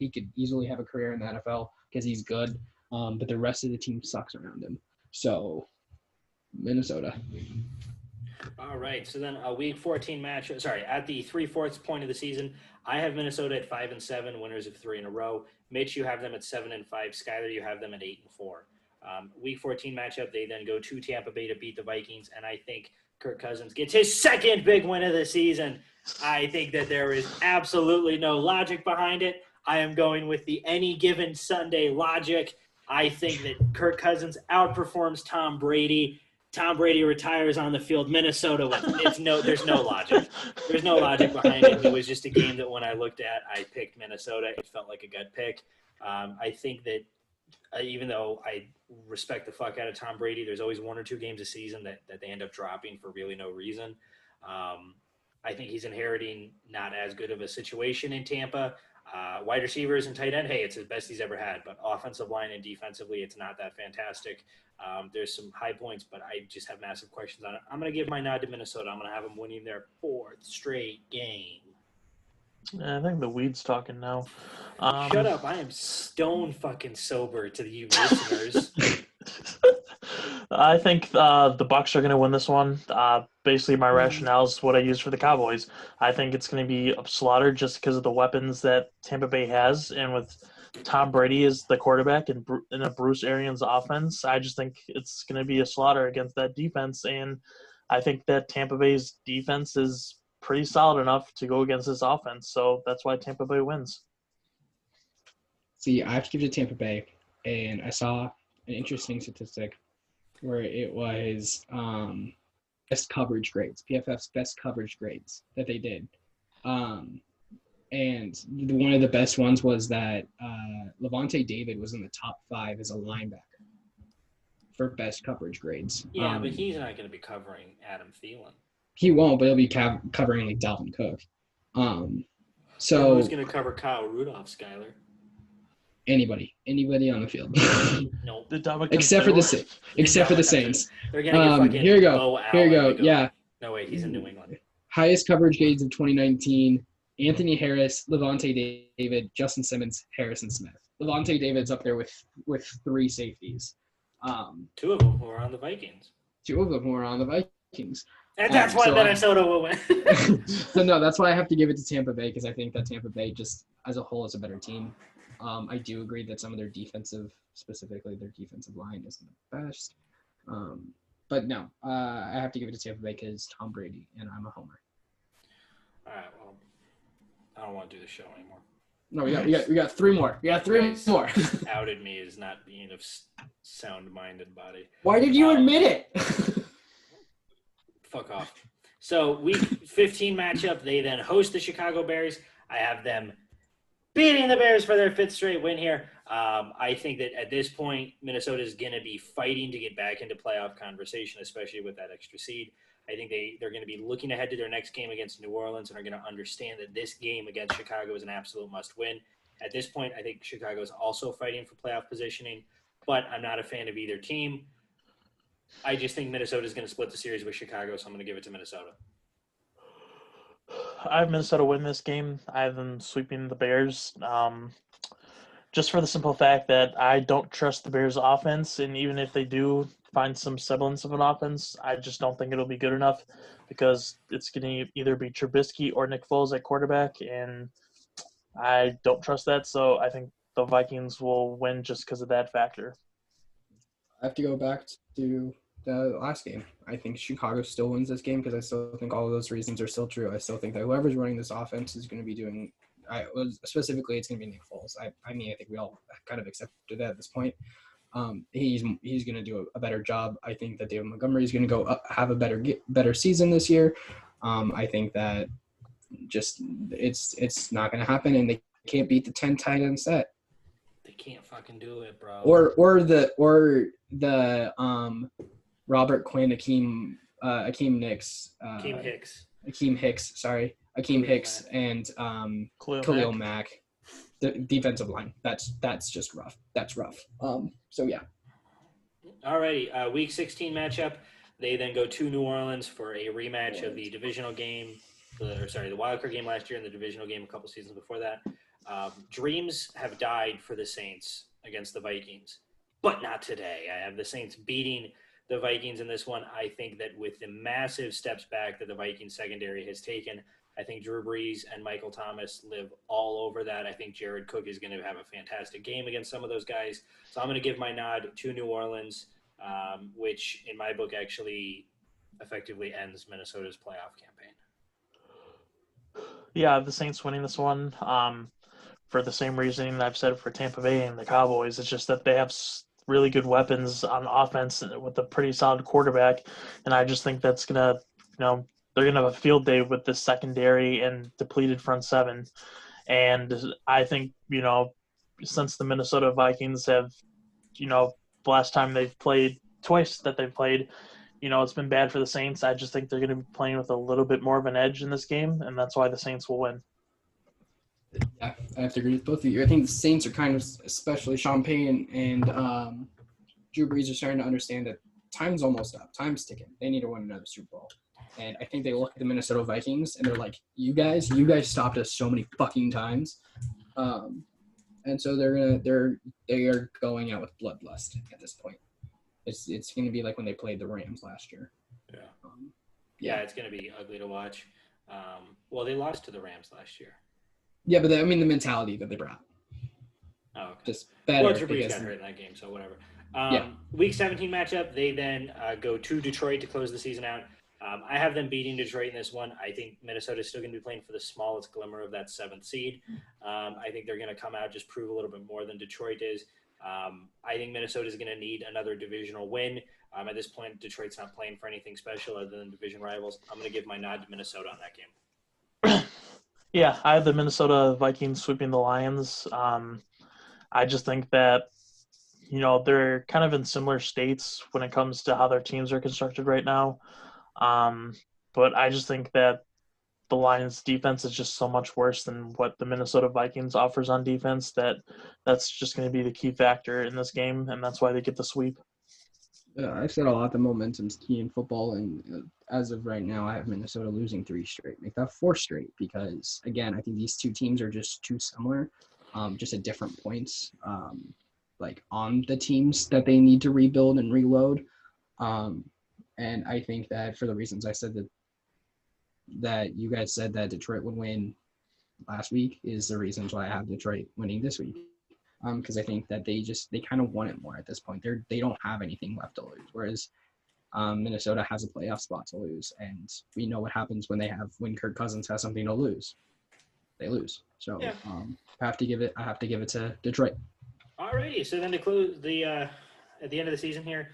could easily have a career in the NFL because he's good. But the rest of the team sucks around him. So Minnesota. All right. So then a week 14 match. Sorry, at the 3/4 point of the season, I have Minnesota at 5-7, winners of 3 in a row. Mitch, you have them at 7-5. Skyler, you have them at 8-4. Week 14 matchup, they then go to Tampa Bay to beat the Vikings, and I think Kirk Cousins gets his second big win of the season. I think that there is absolutely no logic behind it. I am going with the any given Sunday logic. I think that Kirk Cousins outperforms Tom Brady. Tom Brady retires on the field. Minnesota wins. There's no logic. There's no logic behind it. It was just a game that when I looked at, I picked Minnesota. It felt like a gut pick. I think that Even though I respect the fuck out of Tom Brady, there's always one or two games a season that they end up dropping for really no reason. I think he's inheriting not as good of a situation in Tampa. Wide receivers and tight end, hey, it's the best he's ever had. But offensive line and defensively, it's not that fantastic. There's some high points, but I just have massive questions on it. I'm going to give my nod to Minnesota. I'm going to have them winning their fourth straight game. I think the weed's talking now. Shut up. I am stone fucking sober to you listeners. I think the Bucs are going to win this one. Basically, my rationale is what I use for the Cowboys. I think it's going to be a slaughter just because of the weapons that Tampa Bay has, and with Tom Brady as the quarterback and in a Bruce Arians offense, I just think it's going to be a slaughter against that defense. And I think that Tampa Bay's defense is pretty solid enough to go against this offense. So that's why Tampa Bay wins. See, I have to give it to Tampa Bay, and I saw an interesting statistic where it was best coverage grades, PFF's best coverage grades that they did. And one of the best ones was that Levante David was in the top 5 as a linebacker for best coverage grades. Yeah, but he's not going to be covering Adam Thielen. He won't, but he'll be covering like Dalvin Cook. So who's going to cover Kyle Rudolph, Skyler? Anybody on the field. Nope. Except for the Saints. They're gonna get here you go. Bo Here you Allen go. Yeah. No way, he's in New England. Highest coverage grades of 2019. Anthony Harris, Levante David, Justin Simmons, Harrison Smith. Levante David's up there with 3 safeties. 2 of them who are on the Vikings. 2 of them who are on the Vikings. And that's why Minnesota will win. So no, that's why I have to give it to Tampa Bay, because I think that Tampa Bay just as a whole is a better team. I do agree that some of their specifically their defensive line isn't the best. But no, I have to give it to Tampa Bay because Tom Brady, and I'm a homer. All right, well, I don't want to do the show anymore. No, we got 3 more. We got 3 more. Outed me as not being of sound-minded body. Why did you admit it? Fuck off. So week 15 matchup, they then host the Chicago Bears. I have them beating the Bears for their 5th straight win here. I think that at this point, Minnesota is going to be fighting to get back into playoff conversation, especially with that extra seed. I think they're going to be looking ahead to their next game against New Orleans and are going to understand that this game against Chicago is an absolute must-win. At this point, I think Chicago is also fighting for playoff positioning, but I'm not a fan of either team. I just think Minnesota is going to split the series with Chicago, so I'm going to give it to Minnesota. I have Minnesota win this game. I have them sweeping the Bears. Just for the simple fact that I don't trust the Bears' offense, and even if they do find some semblance of an offense, I just don't think it'll be good enough because it's going to either be Trubisky or Nick Foles at quarterback, and I don't trust that, so I think the Vikings will win just because of that factor. I have to go back to the last game. I think Chicago still wins this game because I still think all of those reasons are still true. I still think that whoever's running this offense is going to be doing specifically it's going to be Nick Foles. I mean, I think we all kind of accepted that at this point. He's going to do a better job. I think that David Montgomery is going to go up, have a better season this year. I think that just it's not going to happen, and they can't beat the 10 tight end set. They can't fucking do it, bro. Or the Robert Quinn, Akeem Hicks, and Khalil Mack. The defensive line. That's just rough. That's rough. So yeah. Alrighty, week 16 matchup. They then go to New Orleans for a rematch of the divisional game, the wild card game last year and the divisional game a couple seasons before that. Dreams have died for the Saints against the Vikings, but not today. I have the Saints beating the Vikings in this one. I think that with the massive steps back that the Vikings secondary has taken, I think Drew Brees and Michael Thomas live all over that. I think Jared Cook is going to have a fantastic game against some of those guys. So I'm going to give my nod to New Orleans, which in my book actually effectively ends Minnesota's playoff campaign. Yeah, the Saints winning this one for the same reasoning that I've said for Tampa Bay and the Cowboys. It's just that they have really good weapons on offense with a pretty solid quarterback, and I just think that's going to, they're going to have a field day with the secondary and depleted front seven. And I think, since the Minnesota Vikings have the last time they've played, twice that they've played, it's been bad for the Saints. I just think they're going to be playing with a little bit more of an edge in this game, and that's why the Saints will win. Yeah, I have to agree with both of you. I think the Saints are kind of, especially Sean Payton and Drew Brees, are starting to understand that time's almost up. Time's ticking. They need to win another Super Bowl. And I think they look at the Minnesota Vikings and they're like, you guys stopped us so many fucking times. And so they are going out with bloodlust at this point. It's going to be like when they played the Rams last year. Yeah. Yeah, it's going to be ugly to watch. Well, they lost to the Rams last year. Yeah, but the mentality that they brought. Oh, okay. Just better. Well, Drew Brees got hurt in that game, so whatever. Week 17 matchup, they then go to Detroit to close the season out. I have them beating Detroit in this one. I think Minnesota is still going to be playing for the smallest glimmer of that 7th seed. I think they're going to come out, just prove a little bit more than Detroit is. I think Minnesota is going to need another divisional win. At this point, Detroit's not playing for anything special other than division rivals. I'm going to give my nod to Minnesota on that game. Yeah, I have the Minnesota Vikings sweeping the Lions. I just think that, they're kind of in similar states when it comes to how their teams are constructed right now. But I just think that the Lions defense is just so much worse than what the Minnesota Vikings offers on defense that's just going to be the key factor in this game, and that's why they get the sweep. I've said a lot. The momentum's key in football, and as of right now, I have Minnesota losing 3 straight, make that 4 straight, because again, I think these two teams are just too similar, just at different points, like on the teams that they need to rebuild and reload. And I think that for the reasons I said that you guys said that Detroit would win last week is the reasons why I have Detroit winning this week. Because I think that they kind of want it more at this point. They don't have anything left to lose, whereas Minnesota has a playoff spot to lose, and we know what happens when Kirk Cousins has something to lose. They lose. So yeah. I have to give it to Detroit. Alrighty, so then to close at the end of the season here,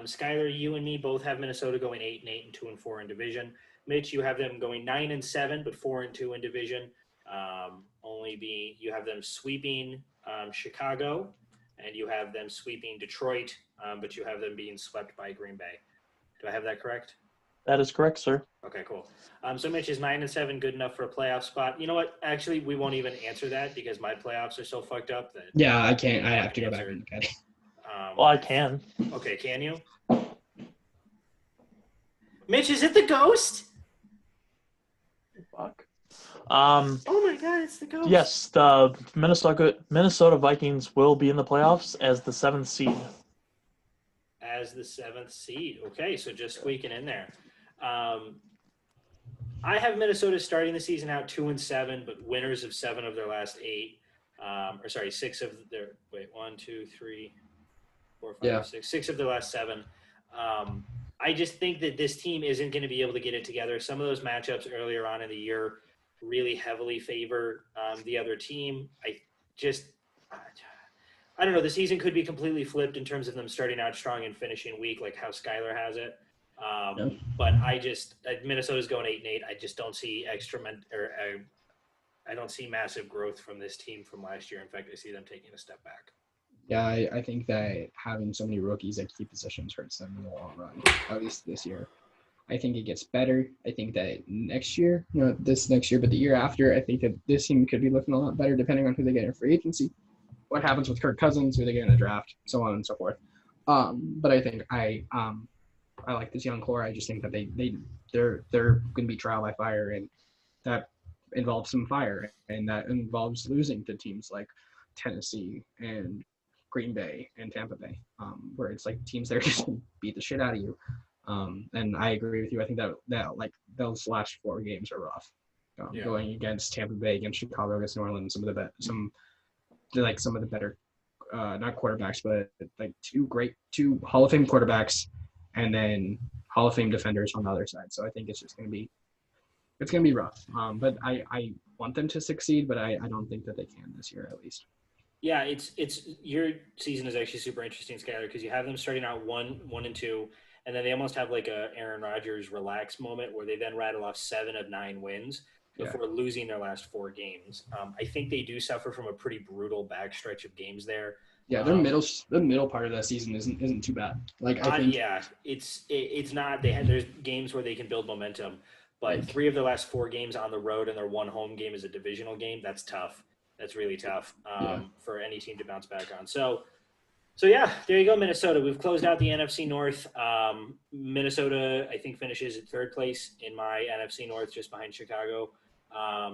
Skylar, you and me both have Minnesota going 8-8 and 2-4 in division. Mitch, you have them going 9-7 but 4-2 in division. You have them sweeping Chicago, and you have them sweeping Detroit, but you have them being swept by Green Bay. Do I have that correct? That is correct, sir. Okay, cool. So Mitch is 9-7, good enough for a playoff spot. You know what? Actually, we won't even answer that because my playoffs are so fucked up that. Yeah, I can't. I have to go back and look at it. Well, I can. Okay, can you? Mitch, is it the ghost? Fuck. Oh my God, it's the ghost. Yes, the Minnesota Vikings will be in the playoffs as the 7th seed. As the 7th seed. Okay, so just squeaking in there. I have Minnesota starting the season out 2-7, but winners of 7 of their last 8. 6 of their 1, 2, 3, 4, 5, 6. 6 of their last 7. I just think that this team isn't going to be able to get it together. Some of those matchups earlier on in the year really heavily favor the other team. I don't know. The season could be completely flipped in terms of them starting out strong and finishing weak, like how Skylar has it. But Minnesota's going 8-8. I just don't see I don't see massive growth from this team from last year. In fact, I see them taking a step back. Yeah, I think that having so many rookies at key positions hurts them in the long run, at least this year. I think it gets better. I think that next year, this next year, but the year after, I think that this team could be looking a lot better depending on who they get in free agency, what happens with Kirk Cousins, who they get in the draft, so on and so forth. But I think I like this young core. I just think that they're going to be trial by fire, and that involves some fire, and that involves losing to teams like Tennessee and Green Bay and Tampa Bay, where it's like teams that are just going to beat the shit out of you. And I agree with you. I think that like those last 4 games are rough. Going against Tampa Bay, against Chicago, against New Orleans, some of the better, not quarterbacks, but like 2 Hall of Fame quarterbacks, and then Hall of Fame defenders on the other side. So I think it's just going to be rough. But I want them to succeed, but I don't think that they can this year at least. Yeah, it's your season is actually super interesting, Skylar, because you have them starting out 1-2, and then they almost have like a Aaron Rodgers relax moment where they then rattle off 7 of 9 wins before losing their last 4 games. I think they do suffer from a pretty brutal backstretch of games there. Yeah, the middle part of that season isn't too bad. Like I think Yeah, it's not. There's games where they can build momentum, but 3 of the last 4 games on the road and their 1 home game is a divisional game. That's tough. That's really tough for any team to bounce back on. So yeah, there you go, Minnesota. We've closed out the NFC North. Minnesota, I think, finishes at 3rd place in my NFC North, just behind Chicago,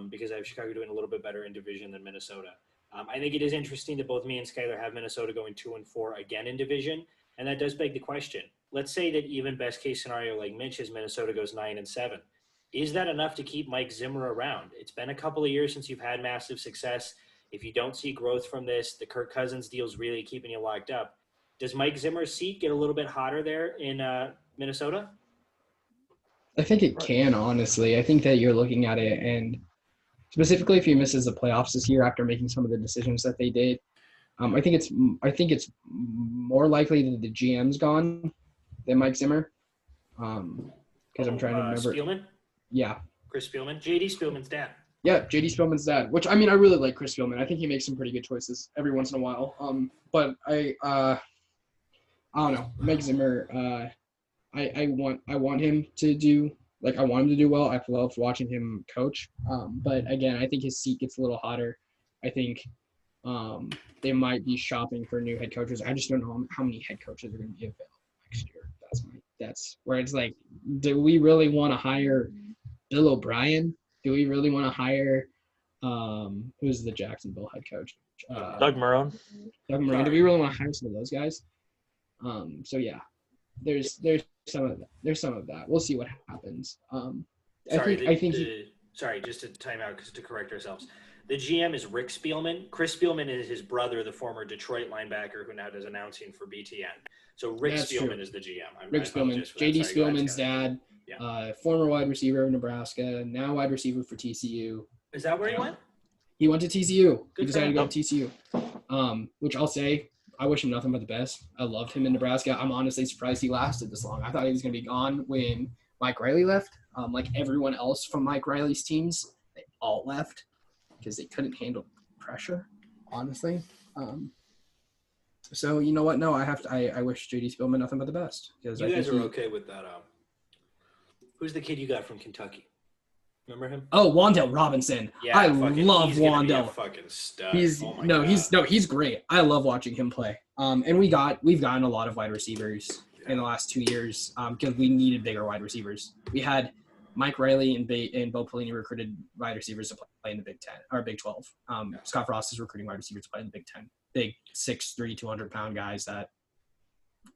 because I have Chicago doing a little bit better in division than Minnesota. I think it is interesting that both me and Skyler have Minnesota going 2-4 again in division, and that does beg the question. Let's say that even best case scenario, like Mitch's, Minnesota goes 9-7. Is that enough to keep Mike Zimmer around? It's been a couple of years since you've had massive success. If you don't see growth from this, the Kirk Cousins deal is really keeping you locked up. Does Mike Zimmer's seat get a little bit hotter there in Minnesota? I think it can, honestly. I think that you're looking at it, and specifically if he misses the playoffs this year after making some of the decisions that they did, I think it's more likely that the GM's gone than Mike Zimmer. Because I'm trying to remember. Spielman? Yeah. Chris Spielman? JD Spielman's dad. Yeah, JD Spielman's dad. Which I really like Chris Spielman. I think he makes some pretty good choices every once in a while. But I don't know. Mike Zimmer. I want him to do I want him to do well. I've loved watching him coach. But again, I think his seat gets a little hotter. I think they might be shopping for new head coaches. I just don't know how many head coaches are going to be available next year. That's where it's like, do we really want to hire Bill O'Brien? Do we really want to hire who's the Jacksonville head coach? Doug Marrone. Doug Marrone. Do we really want to hire some of those guys? So yeah, there's some of that. There's some of that. We'll see what happens. Sorry, just to time out because to correct ourselves. The GM is Rick Spielman. Chris Spielman is his brother, the former Detroit linebacker who now does announcing for BTN. So Rick Spielman is the GM. Rick Spielman, JD Spielman's dad, former wide receiver of Nebraska, now wide receiver for TCU. Is that where he went? He went to TCU. He decided to go to TCU, which I'll say, I wish him nothing but the best. I loved him in Nebraska. I'm honestly surprised he lasted this long. I thought he was going to be gone when Mike Riley left. Like everyone else from Mike Riley's teams, they all left because they couldn't handle pressure, honestly. So you know what? No, I wish JD Spielman nothing but the best. You guys are okay with that. Who's the kid you got from Kentucky? Remember him? Oh, Wan'Dale Robinson. Yeah, I love Wan'Dale. Fucking stud. He's great. I love watching him play. And we've gotten a lot of wide receivers in the last 2 years because we needed bigger wide receivers. We had Mike Riley and Bo Pelini recruited wide receivers to play in the Big 10 or Big 12. Scott Frost is recruiting wide receivers to play in the Big 10. Big 6'3", 200-pound guys that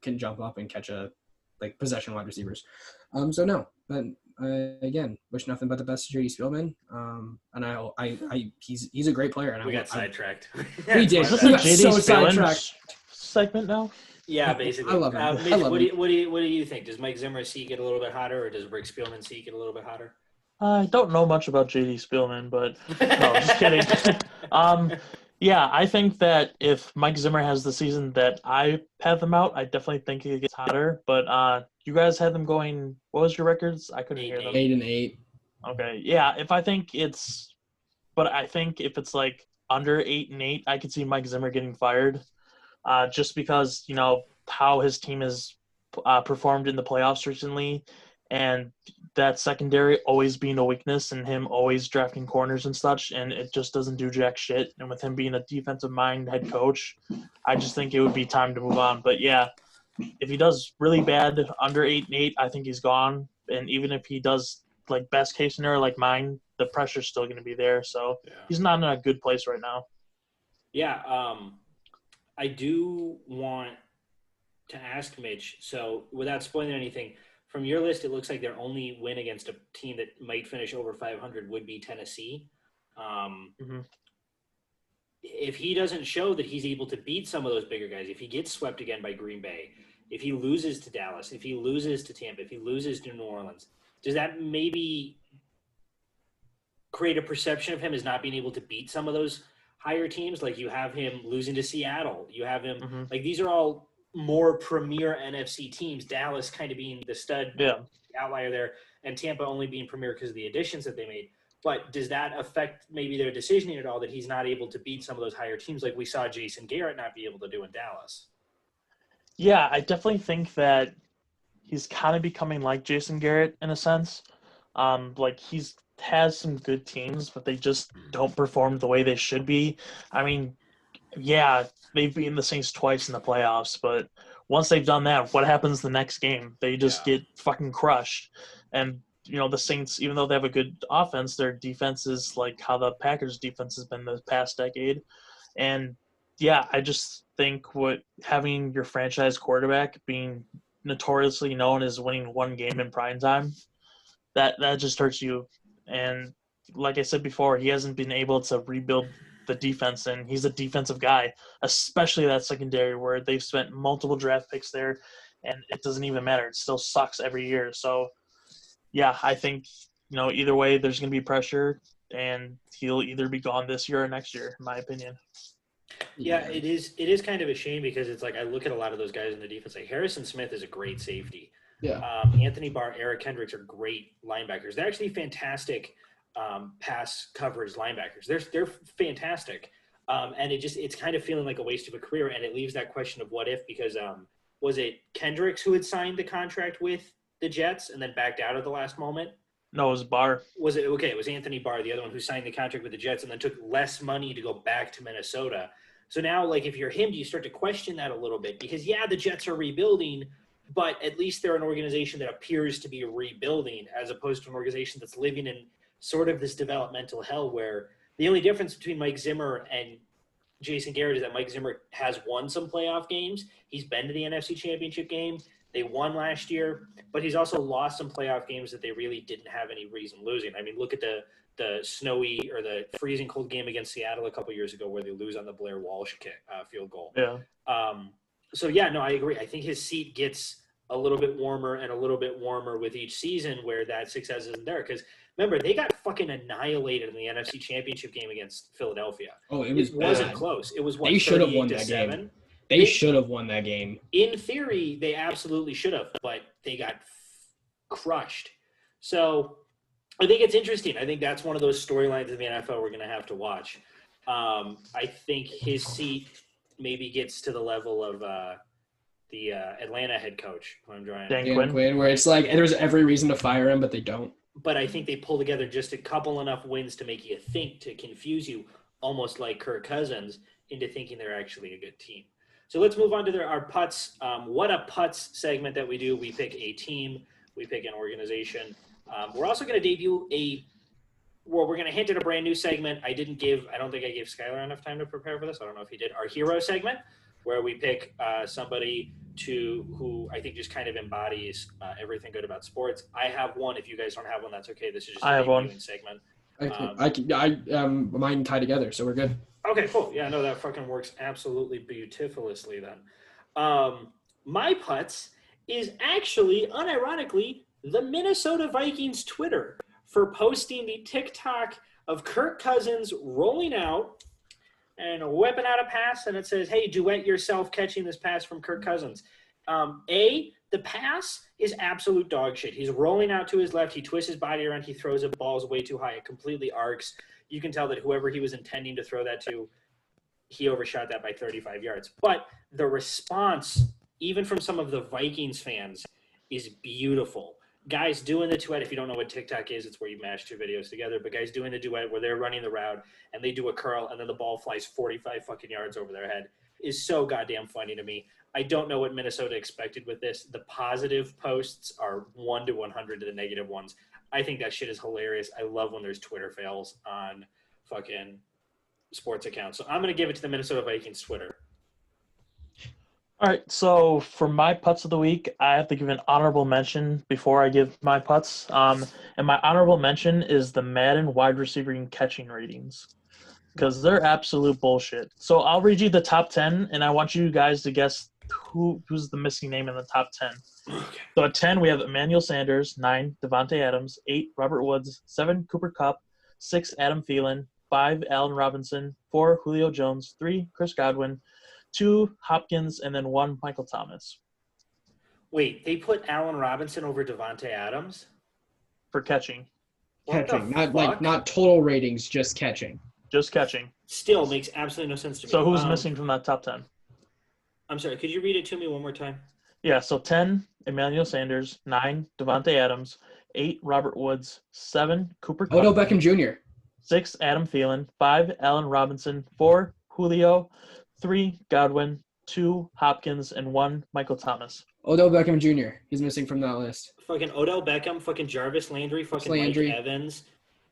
can jump up and catch possession wide receivers. So no, but again, wish nothing but the best to JD Spielman. And he's a great player. And we got sidetracked. We did. Is this a JD Spielman segment now? Yeah, basically. I love him. Mitch, what do you think? Does Mike Zimmer's seat get a little bit hotter, or does Rick Spielman's seat get a little bit hotter? I don't know much about JD Spielman, but no, just kidding. Yeah, I think that if Mike Zimmer has the season that I have them out, I definitely think it gets hotter. But you guys had them going. What was your records? I couldn't hear them. 8-8. Okay, yeah. But I think if it's like under 8-8, I could see Mike Zimmer getting fired, just because how his team has performed in the playoffs recently, and that secondary always being a weakness and him always drafting corners and such, and it just doesn't do jack shit. And with him being a defensive mind head coach, I just think it would be time to move on. But yeah, if he does really bad under 8-8, I think he's gone. And even if he does best case scenario like mine, the pressure's still going to be there. So he's not in a good place right now. Yeah, I do want to ask Mitch. So without spoiling anything, from your list, it looks like their only win against a team that might finish over 500 would be Tennessee. If he doesn't show that he's able to beat some of those bigger guys, if he gets swept again by Green Bay, if he loses to Dallas, if he loses to Tampa, if he loses to New Orleans, does that maybe create a perception of him as not being able to beat some of those higher teams? Like you have him losing to Seattle. You have him these are all more premier NFC teams, Dallas kind of being the stud outlier there, and Tampa only being premier because of the additions that they made. But does that affect maybe their decisioning at all that he's not able to beat some of those higher teams like we saw Jason Garrett not be able to do in Dallas? Yeah, I definitely think that he's kind of becoming like Jason Garrett in a sense. Like he's has some good teams, but they just don't perform the way they should be. I mean, yeah, they've beaten the Saints twice in the playoffs, but once they've done that, what happens the next game? They just Yeah. get fucking crushed. And the Saints, even though they have a good offense, their defense is like how the Packers' defense has been the past decade. And yeah, I just think what having your franchise quarterback being notoriously known as winning one game in prime time, that just hurts you. And like I said before, he hasn't been able to rebuild the defense, and he's a defensive guy, especially that secondary where they've spent multiple draft picks there, and it doesn't even matter. It still sucks every year. So yeah, I think either way, there's going to be pressure, and he'll either be gone this year or next year, in my opinion. Yeah, it is kind of a shame because it's like I look at a lot of those guys in the defense. Like Harrison Smith is a great safety. Yeah. Anthony Barr, Eric Kendricks are great linebackers. They're actually fantastic pass coverage linebackers. They're fantastic, and it's kind of feeling like a waste of a career. And it leaves that question of what if, because was it Kendricks who had signed the contract with the Jets and then backed out at the last moment? No, it was Barr. Was it okay? It was Anthony Barr, the other one who signed the contract with the Jets and then took less money to go back to Minnesota. So now, like, if you're him, do you start to question that a little bit? Because, yeah, the Jets are rebuilding, but at least they're an organization that appears to be rebuilding as opposed to an organization that's living in sort of this developmental hell where the only difference between Mike Zimmer and Jason Garrett is that Mike Zimmer has won some playoff games. He's been to the NFC Championship game. They won last year, but he's also lost some playoff games that they really didn't have any reason losing. I mean, look at the snowy or the freezing cold game against Seattle a couple years ago where they lose on the Blair Walsh field goal. Yeah. So, yeah, no, I agree. I think his seat gets a little bit warmer and a little bit warmer with each season where that success isn't there. Because, remember, they got fucking annihilated in the NFC Championship game against Philadelphia. Oh, it wasn't close. It was, what, they should have won 38-7? that game. They should have won that game. In theory, they absolutely should have, but they got crushed. So I think it's interesting. I think that's one of those storylines in the NFL we're going to have to watch. I think his seat maybe gets to the level of the Atlanta head coach, who I'm drawing. Dan Quinn, where it's like there's every reason to fire him, but they don't. But I think they pull together just a couple enough wins to make you think, to confuse you, almost like Kirk Cousins, into thinking they're actually a good team. So let's move on to our putts. What a putts segment that we do. We pick a team. We pick an organization. We're also going to debut we're going to hint at a brand new segment. I don't think I gave Skylar enough time to prepare for this. I don't know if he did. Our hero segment, where we pick somebody who I think just kind of embodies everything good about sports. I have one. If you guys don't have one, that's okay. This is just a debuting segment. Mine tie together, so we're good. Okay, cool. Yeah, no, that fucking works absolutely beautifulously then. My putts is actually, unironically, the Minnesota Vikings Twitter for posting the TikTok of Kirk Cousins rolling out and whipping out a pass, and it says, hey, duet yourself catching this pass from Kirk Cousins. The pass is absolute dog shit. He's rolling out to his left. He twists his body around. He throws it. Ball's way too high. It completely arcs. You can tell that whoever he was intending to throw that to, he overshot that by 35 yards. But the response, even from some of the Vikings fans, is beautiful. Guys doing the duet, if you don't know what TikTok is, it's where you mash two videos together, but guys doing the duet where they're running the route and they do a curl and then the ball flies 45 fucking yards over their head is so goddamn funny to me. I don't know what Minnesota expected with this. The positive posts are 1 to 100 to the negative ones. I think that shit is hilarious. I love when there's Twitter fails on fucking sports accounts. So I'm going to give it to the Minnesota Vikings Twitter. All right, so for my putts of the week, I have to give an honorable mention before I give my putts. And my honorable mention is the Madden wide receiver and catching ratings because they're absolute bullshit. So I'll read you the top 10, and I want you guys to guess who's the missing name in the top 10. Okay. So at 10, we have Emmanuel Sanders, 9, Devontae Adams, 8, Robert Woods, 7, Cooper Kupp, 6, Adam Thielen, 5, Allen Robinson, 4, Julio Jones, 3, Chris Godwin, 2, Hopkins, and then 1, Michael Thomas. Wait, they put Allen Robinson over Devontae Adams? For catching. What Catching, the fuck? not total ratings, just catching. Just catching. Still makes absolutely no sense to me. So who's missing from that top 10? I'm sorry. Could you read it to me one more time? Yeah, so 10, Emmanuel Sanders. 9, Devontae Adams. 8, Robert Woods. 7, Cooper Kupp. Odell Beckham Jr. 6, Adam Thielen. 5, Allen Robinson. 4, Julio. 3, Godwin. 2, Hopkins. And 1, Michael Thomas. Odell Beckham Jr. He's missing from that list. Fucking Odell Beckham, fucking Jarvis Landry, fucking Landry. Mike Evans.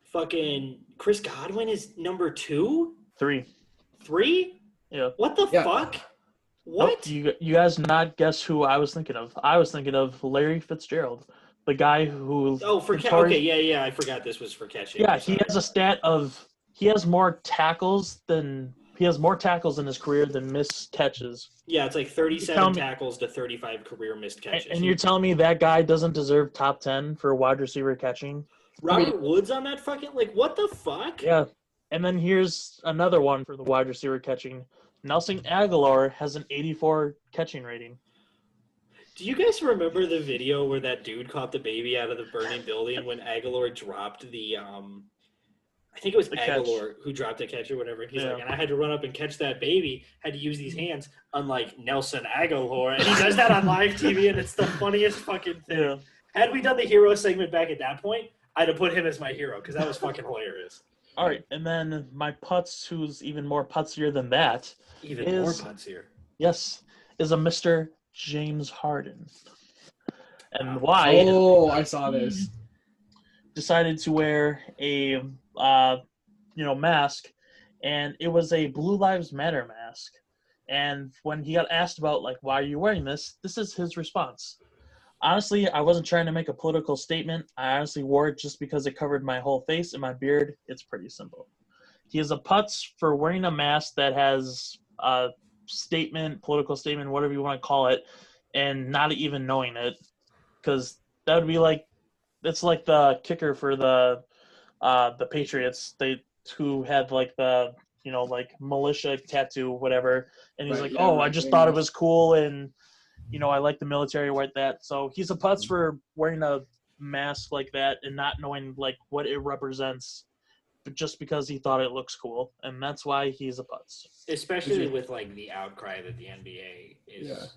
Fucking Chris Godwin is number 2? 3. 3? Yeah. What the Yeah. fuck? What? Nope, you guys not guess who I was thinking of. I was thinking of Larry Fitzgerald, the guy who. Oh, for okay, yeah. I forgot this was for catching. Yeah, he has a stat of he has more tackles in his career than missed catches. Yeah, it's like 37 tackles to 35 career missed catches. And you're telling me that guy doesn't deserve top 10 for wide receiver catching? Robert Woods on that fucking what the fuck? Yeah. And then here's another one for the wide receiver catching. Nelson Aguilar has an 84 catching rating. Do you guys remember the video where that dude caught the baby out of the burning building when Aguilar dropped the I think it was Aguilar who dropped the catch or whatever. And he's like, and I had to run up and catch that baby, had to use these hands, unlike Nelson Aguilar. And he does that on live TV, and it's the funniest fucking thing. Yeah. Had we done the hero segment back at that point, I'd have put him as my hero because that was fucking hilarious. All right, and then my putz, who's even more putzier than that. More putzier. Yes, is a Mr. James Harden. And why? Oh, I saw this. Decided to wear a mask, and it was a Blue Lives Matter mask. And when he got asked about why are you wearing this is his response. Honestly, I wasn't trying to make a political statement. I honestly wore it just because it covered my whole face and my beard. It's pretty simple. He is a putz for wearing a mask that has a political statement, whatever you want to call it, and not even knowing it. Because that would be it's like the kicker for the Patriots. Who had the militia tattoo, whatever. And he's I just thought it was cool, and I like the military, like that. So he's a putz for wearing a mask like that and not knowing what it represents, but just because he thought it looks cool, and that's why he's a putz. Especially with the outcry that the NBA is.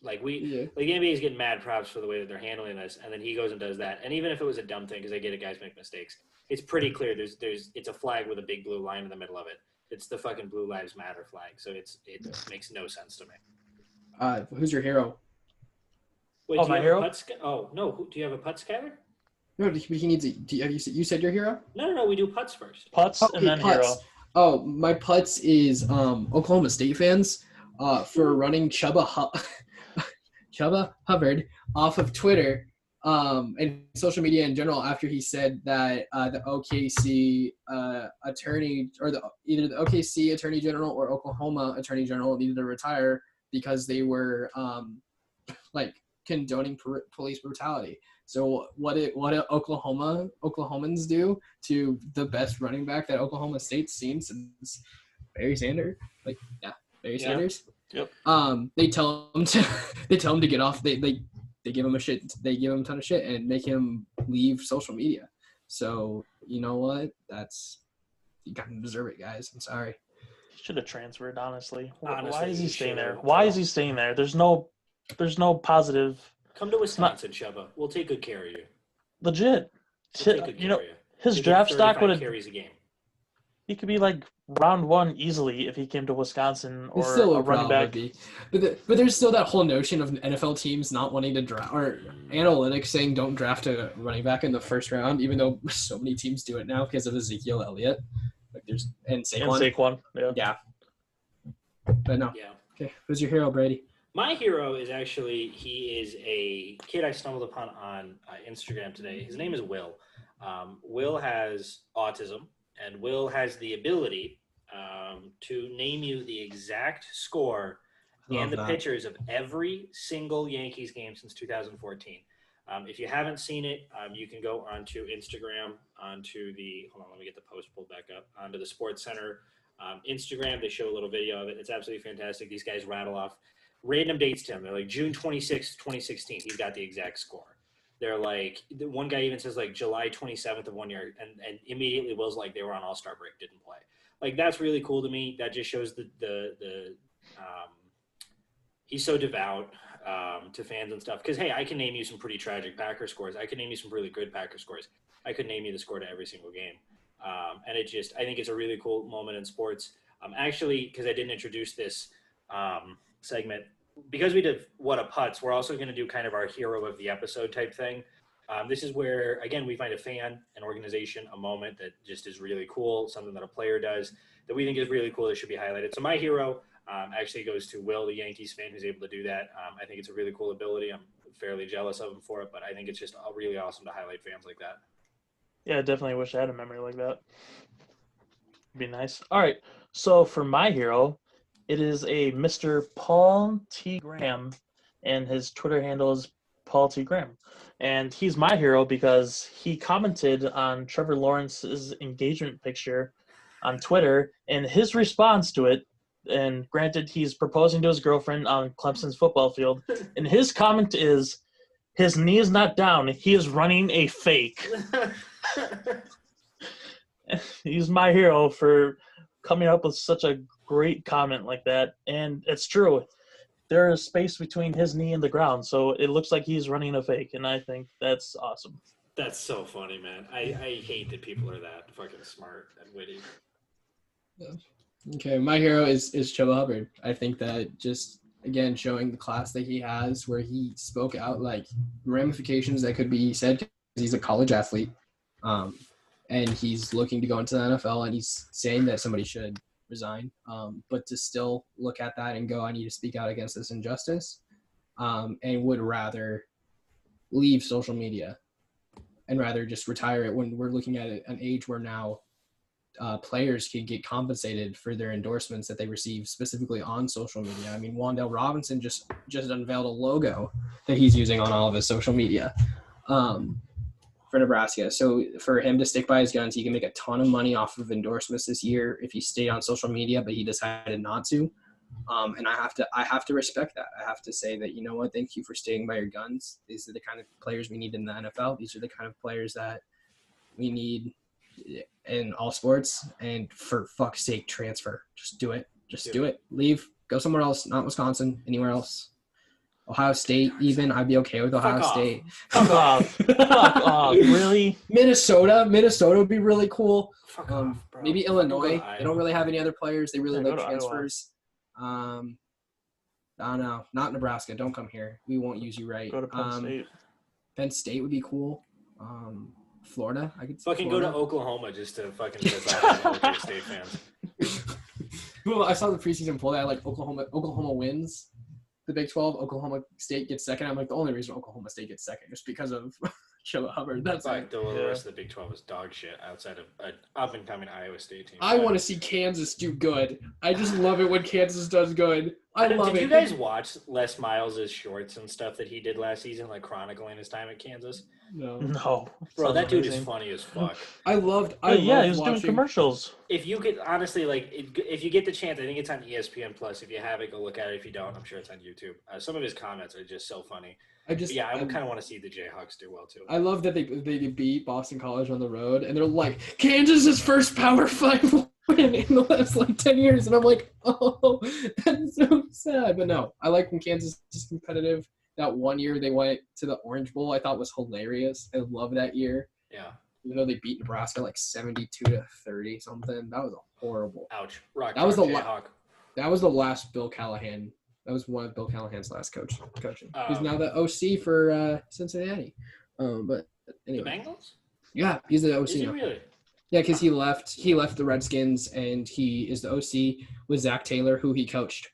The NBA is getting mad props for the way that they're handling this, and then he goes and does that. And even if it was a dumb thing, because I get it, guys make mistakes. It's pretty clear. It's a flag with a big blue line in the middle of it. It's the fucking Blue Lives Matter flag. So it makes no sense to me. Who's your hero? Wait, my hero? No. Do you have a putz, Skyler? No, he needs. You said your hero? No. We do putz first. Putz and then putz. hero. Oh, my putz is Oklahoma State fans for running Chuba Hubbard off of Twitter and social media in general after he said that the OKC attorney or either the OKC attorney general or Oklahoma attorney general needed to retire because they were condoning police brutality. So what Oklahomans do to the best running back that Oklahoma State's seen since Barry Sanders? Barry Sanders. Yep. They tell him to get off. They give him a shit. They give him a ton of shit and make him leave social media. So you know what? You gotta deserve it, guys. I'm sorry. He should have transferred. Honestly, why is he he staying there? should've. Why is he staying there? There's no positive. Come to Wisconsin, Chuba. We'll take good care of you. Legit. We'll take good care of you. His You'll draft get stock would 35 have. carries a game. He could be round 1 easily if he came to Wisconsin or still a running back. But there's still that whole notion of NFL teams not wanting to draft or analytics saying don't draft a running back in the first round, even though so many teams do it now because of Ezekiel Elliott. And Saquon. Yeah. But no. Yeah. Okay. Who's your hero, Brady? My hero is he is a kid I stumbled upon on Instagram today. His name is Will. Will has autism, and Will has the ability to name you the exact score and the pitchers of every single Yankees game since 2014. If you haven't seen it, you can go onto Instagram, hold on, let me get the post pulled back up, onto the Sports Center Instagram. They show a little video of it. It's absolutely fantastic. These guys rattle off random dates to him. They're June 26th, 2016. He's got the exact score. they're like, the one guy even says like July 27th of one year, and immediately Will's like they were on All-Star break, didn't play. Like that's really cool to me. That just shows the he's so devout to fans and stuff. Because hey, I can name you some pretty tragic Packer scores. I can name you some really good Packer scores. I could name you the score to every single game. And I think it's a really cool moment in sports. Actually, because I didn't introduce this segment, because we did What a Putz, we're also going to do kind of our hero of the episode type thing. This is where, again, we find a fan, an organization, a moment that just is really cool, something that a player does that we think is really cool that should be highlighted. So my hero actually goes to Will, the Yankees fan who's able to do that. I think it's a really cool ability. I'm fairly jealous of him for it, but I think it's just really awesome to highlight fans like that. Yeah, I definitely wish I had a memory like that. It'd be nice. All right, so for my hero, it is a Mr. Paul T. Graham, and his Twitter handle is Paul T. Graham. And he's my hero because he commented on Trevor Lawrence's engagement picture on Twitter, and his response to it, and granted, he's proposing to his girlfriend on Clemson's football field, and his comment is, his knee is not down, he is running a fake. He's my hero for coming up with such a great comment like that. And it's true. There is space between his knee and the ground, so it looks like he's running a fake, and I think that's awesome. That's so funny, man. I hate that people are that fucking smart and witty. Okay, my hero is Chuba Hubbard. I think that just, again, showing the class that he has, where he spoke out like ramifications that could be said because he's a college athlete. And he's looking to go into the NFL, and he's saying that somebody should resign. But to still look at that and go, I need to speak out against this injustice, and would rather leave social media and rather just retire it when we're looking at an age where now players can get compensated for their endorsements that they receive specifically on social media. I mean, Wan'Dale Robinson just unveiled a logo that he's using on all of his social media. For Nebraska. So for him to stick by his guns, he can make a ton of money off of endorsements this year if he stayed on social media, but he decided not to. And I have to respect that. I have to say that, you know what, thank you for staying by your guns. These are the kind of players we need in the NFL. These are the kind of players that we need in all sports. And for fuck's sake, transfer. Just do it. Just do it. Leave. Go somewhere else, not Wisconsin, anywhere else. Ohio State, even, I'd be okay with Ohio State. Fuck off. Fuck off. Really? Minnesota would be really cool. Fuck off, bro. Maybe Illinois. They don't really have any other players. They really like go to transfers. I don't know. Not Nebraska. Don't come here. We won't use you right. Go to Penn State. Penn State would be cool. Florida, I could see fucking Florida. go to Oklahoma just to fucking piss off Oklahoma State fans. Well, I saw the preseason poll. They had like Oklahoma wins the Big 12. Oklahoma State gets second. I'm like, the only reason Oklahoma State gets second just because of Chuba Hubbard. That's like the rest of the Big 12 is dog shit outside of an up-and-coming Iowa State team. I want to see Kansas do good. I just love it when Kansas does good. I love it. Did you guys watch Les Miles' shorts and stuff that he did last season, like chronicling his time at Kansas? No. Bro, that dude is funny as fuck. I loved he was doing commercials. If you could, honestly, like, if you get the chance, I think it's on ESPN Plus. If you have it, go look at it. If you don't, I'm sure it's on YouTube. Some of his comments are just so funny. I kind of want to see the Jayhawks do well, too. I love that they beat Boston College on the road, and they're like, Kansas's first Power 5 win in the last, 10 years. And I'm like, oh, that's so sad. But no, I like when Kansas is competitive. That one year they went to the Orange Bowl, I thought was hilarious. I love that year. Yeah. Even though they beat Nebraska 72-30 something. That was horrible. Ouch. That was the last Bill Callahan. That was one of Bill Callahan's last coaching. He's now the OC for Cincinnati. But anyway. The Bengals? Yeah, he's the OC. Is he really? Yeah, because he left the Redskins, and he is the OC with Zach Taylor, who he coached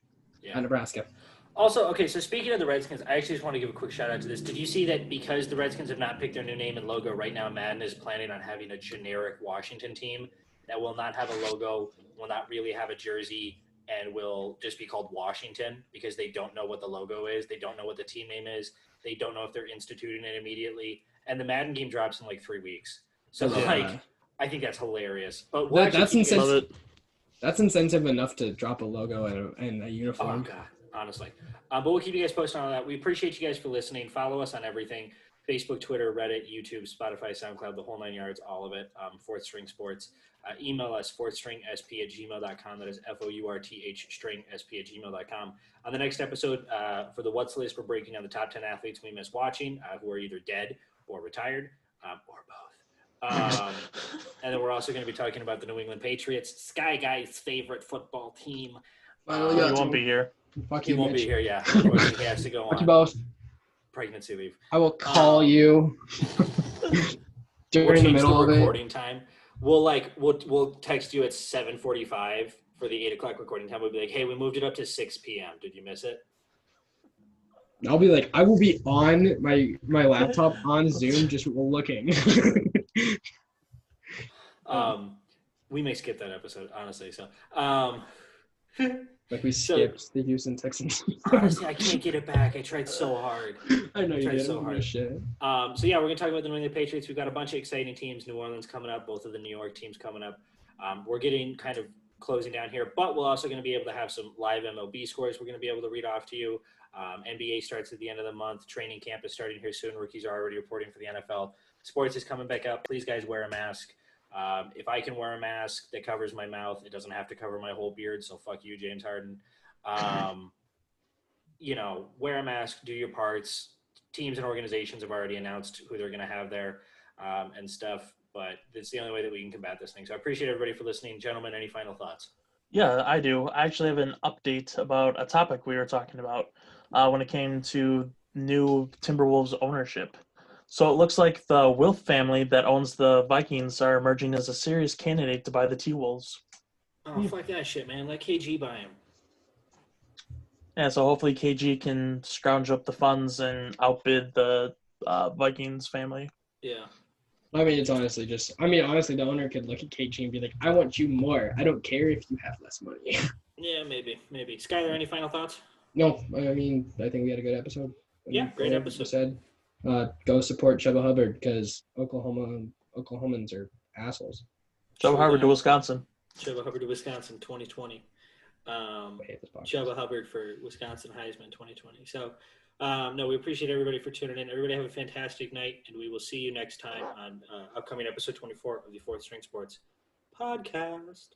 at Nebraska. Also, okay, so speaking of the Redskins, I actually just want to give a quick shout-out to this. Did you see that because the Redskins have not picked their new name and logo, right now Madden is planning on having a generic Washington team that will not have a logo, will not really have a jersey, and will just be called Washington because they don't know what the logo is. They don't know what the team name is. They don't know if they're instituting it immediately. And the Madden game drops in 3 weeks. So, I think that's hilarious. But that's incentive. That's incentive enough to drop a logo and a uniform. Oh, God. Honestly. But we'll keep you guys posted on that. We appreciate you guys for listening. Follow us on everything. Facebook, Twitter, Reddit, YouTube, Spotify, SoundCloud, the whole 9 yards, all of it. Fourth String Sports. Email us, fourthstringsp@gmail.com. That is FOURTH stringsp@gmail.com. On the next episode, for the What's List, we're breaking down the top 10 athletes we miss watching, who are either dead or retired, or both. And then we're also going to be talking about the New England Patriots, Sky Guy's favorite football team. Finally You got won't to be here. Fuck He you, won't Mitch. be here, yeah. Unfortunately, he has to go Fuck you on both. pregnancy leave. I will call you We'll during the change middle the of it. recording time. We'll text you at 7:45 for the 8 o'clock recording time. We'll be like, hey, we moved it up to 6 p.m. Did you miss it? I'll be like, I will be on my laptop on Zoom just looking. We may skip that episode, honestly. So, Like we skipped the Houston Texans. honestly, I can't get it back. I tried so hard. I know you tried did. so hard. Shit. So yeah, we're gonna talk about the New England Patriots. We've got a bunch of exciting teams. New Orleans coming up, both of the New York teams coming up. We're getting kind of closing down here, but we're also going to be able to have some live MLB scores. We're going to be able to read off to you. NBA starts at the end of the month. Training camp is starting here soon. Rookies are already reporting for the NFL. Sports is coming back up. Please, guys, wear a mask. If I can wear a mask that covers my mouth, it doesn't have to cover my whole beard. So fuck you, James Harden. Wear a mask, do your parts. Teams and organizations have already announced who they're going to have there and stuff, but it's the only way that we can combat this thing. So I appreciate everybody for listening. Gentlemen, any final thoughts? Yeah, I do. I actually have an update about a topic we were talking about when it came to new Timberwolves ownership. So it looks like the Wilf family that owns the Vikings are emerging as a serious candidate to buy the T-Wolves. Oh, fuck that shit, man. Let KG buy him. Yeah, so hopefully KG can scrounge up the funds and outbid the Vikings family. Yeah. I mean, it's honestly honestly, the owner could look at KG and be like, I want you more. I don't care if you have less money. Yeah, maybe. Skylar, any final thoughts? No, I mean, I think we had a good episode. Yeah, great episode. Said, go support Chuba Hubbard because Oklahomans are assholes. Chuba Hubbard to Wisconsin. Chuba Hubbard to Wisconsin 2020. I hate this podcast. Chuba Hubbard for Wisconsin Heisman 2020. So, no, we appreciate everybody for tuning in. Everybody have a fantastic night, and we will see you next time on upcoming episode 24 of the Fourth String Sports podcast.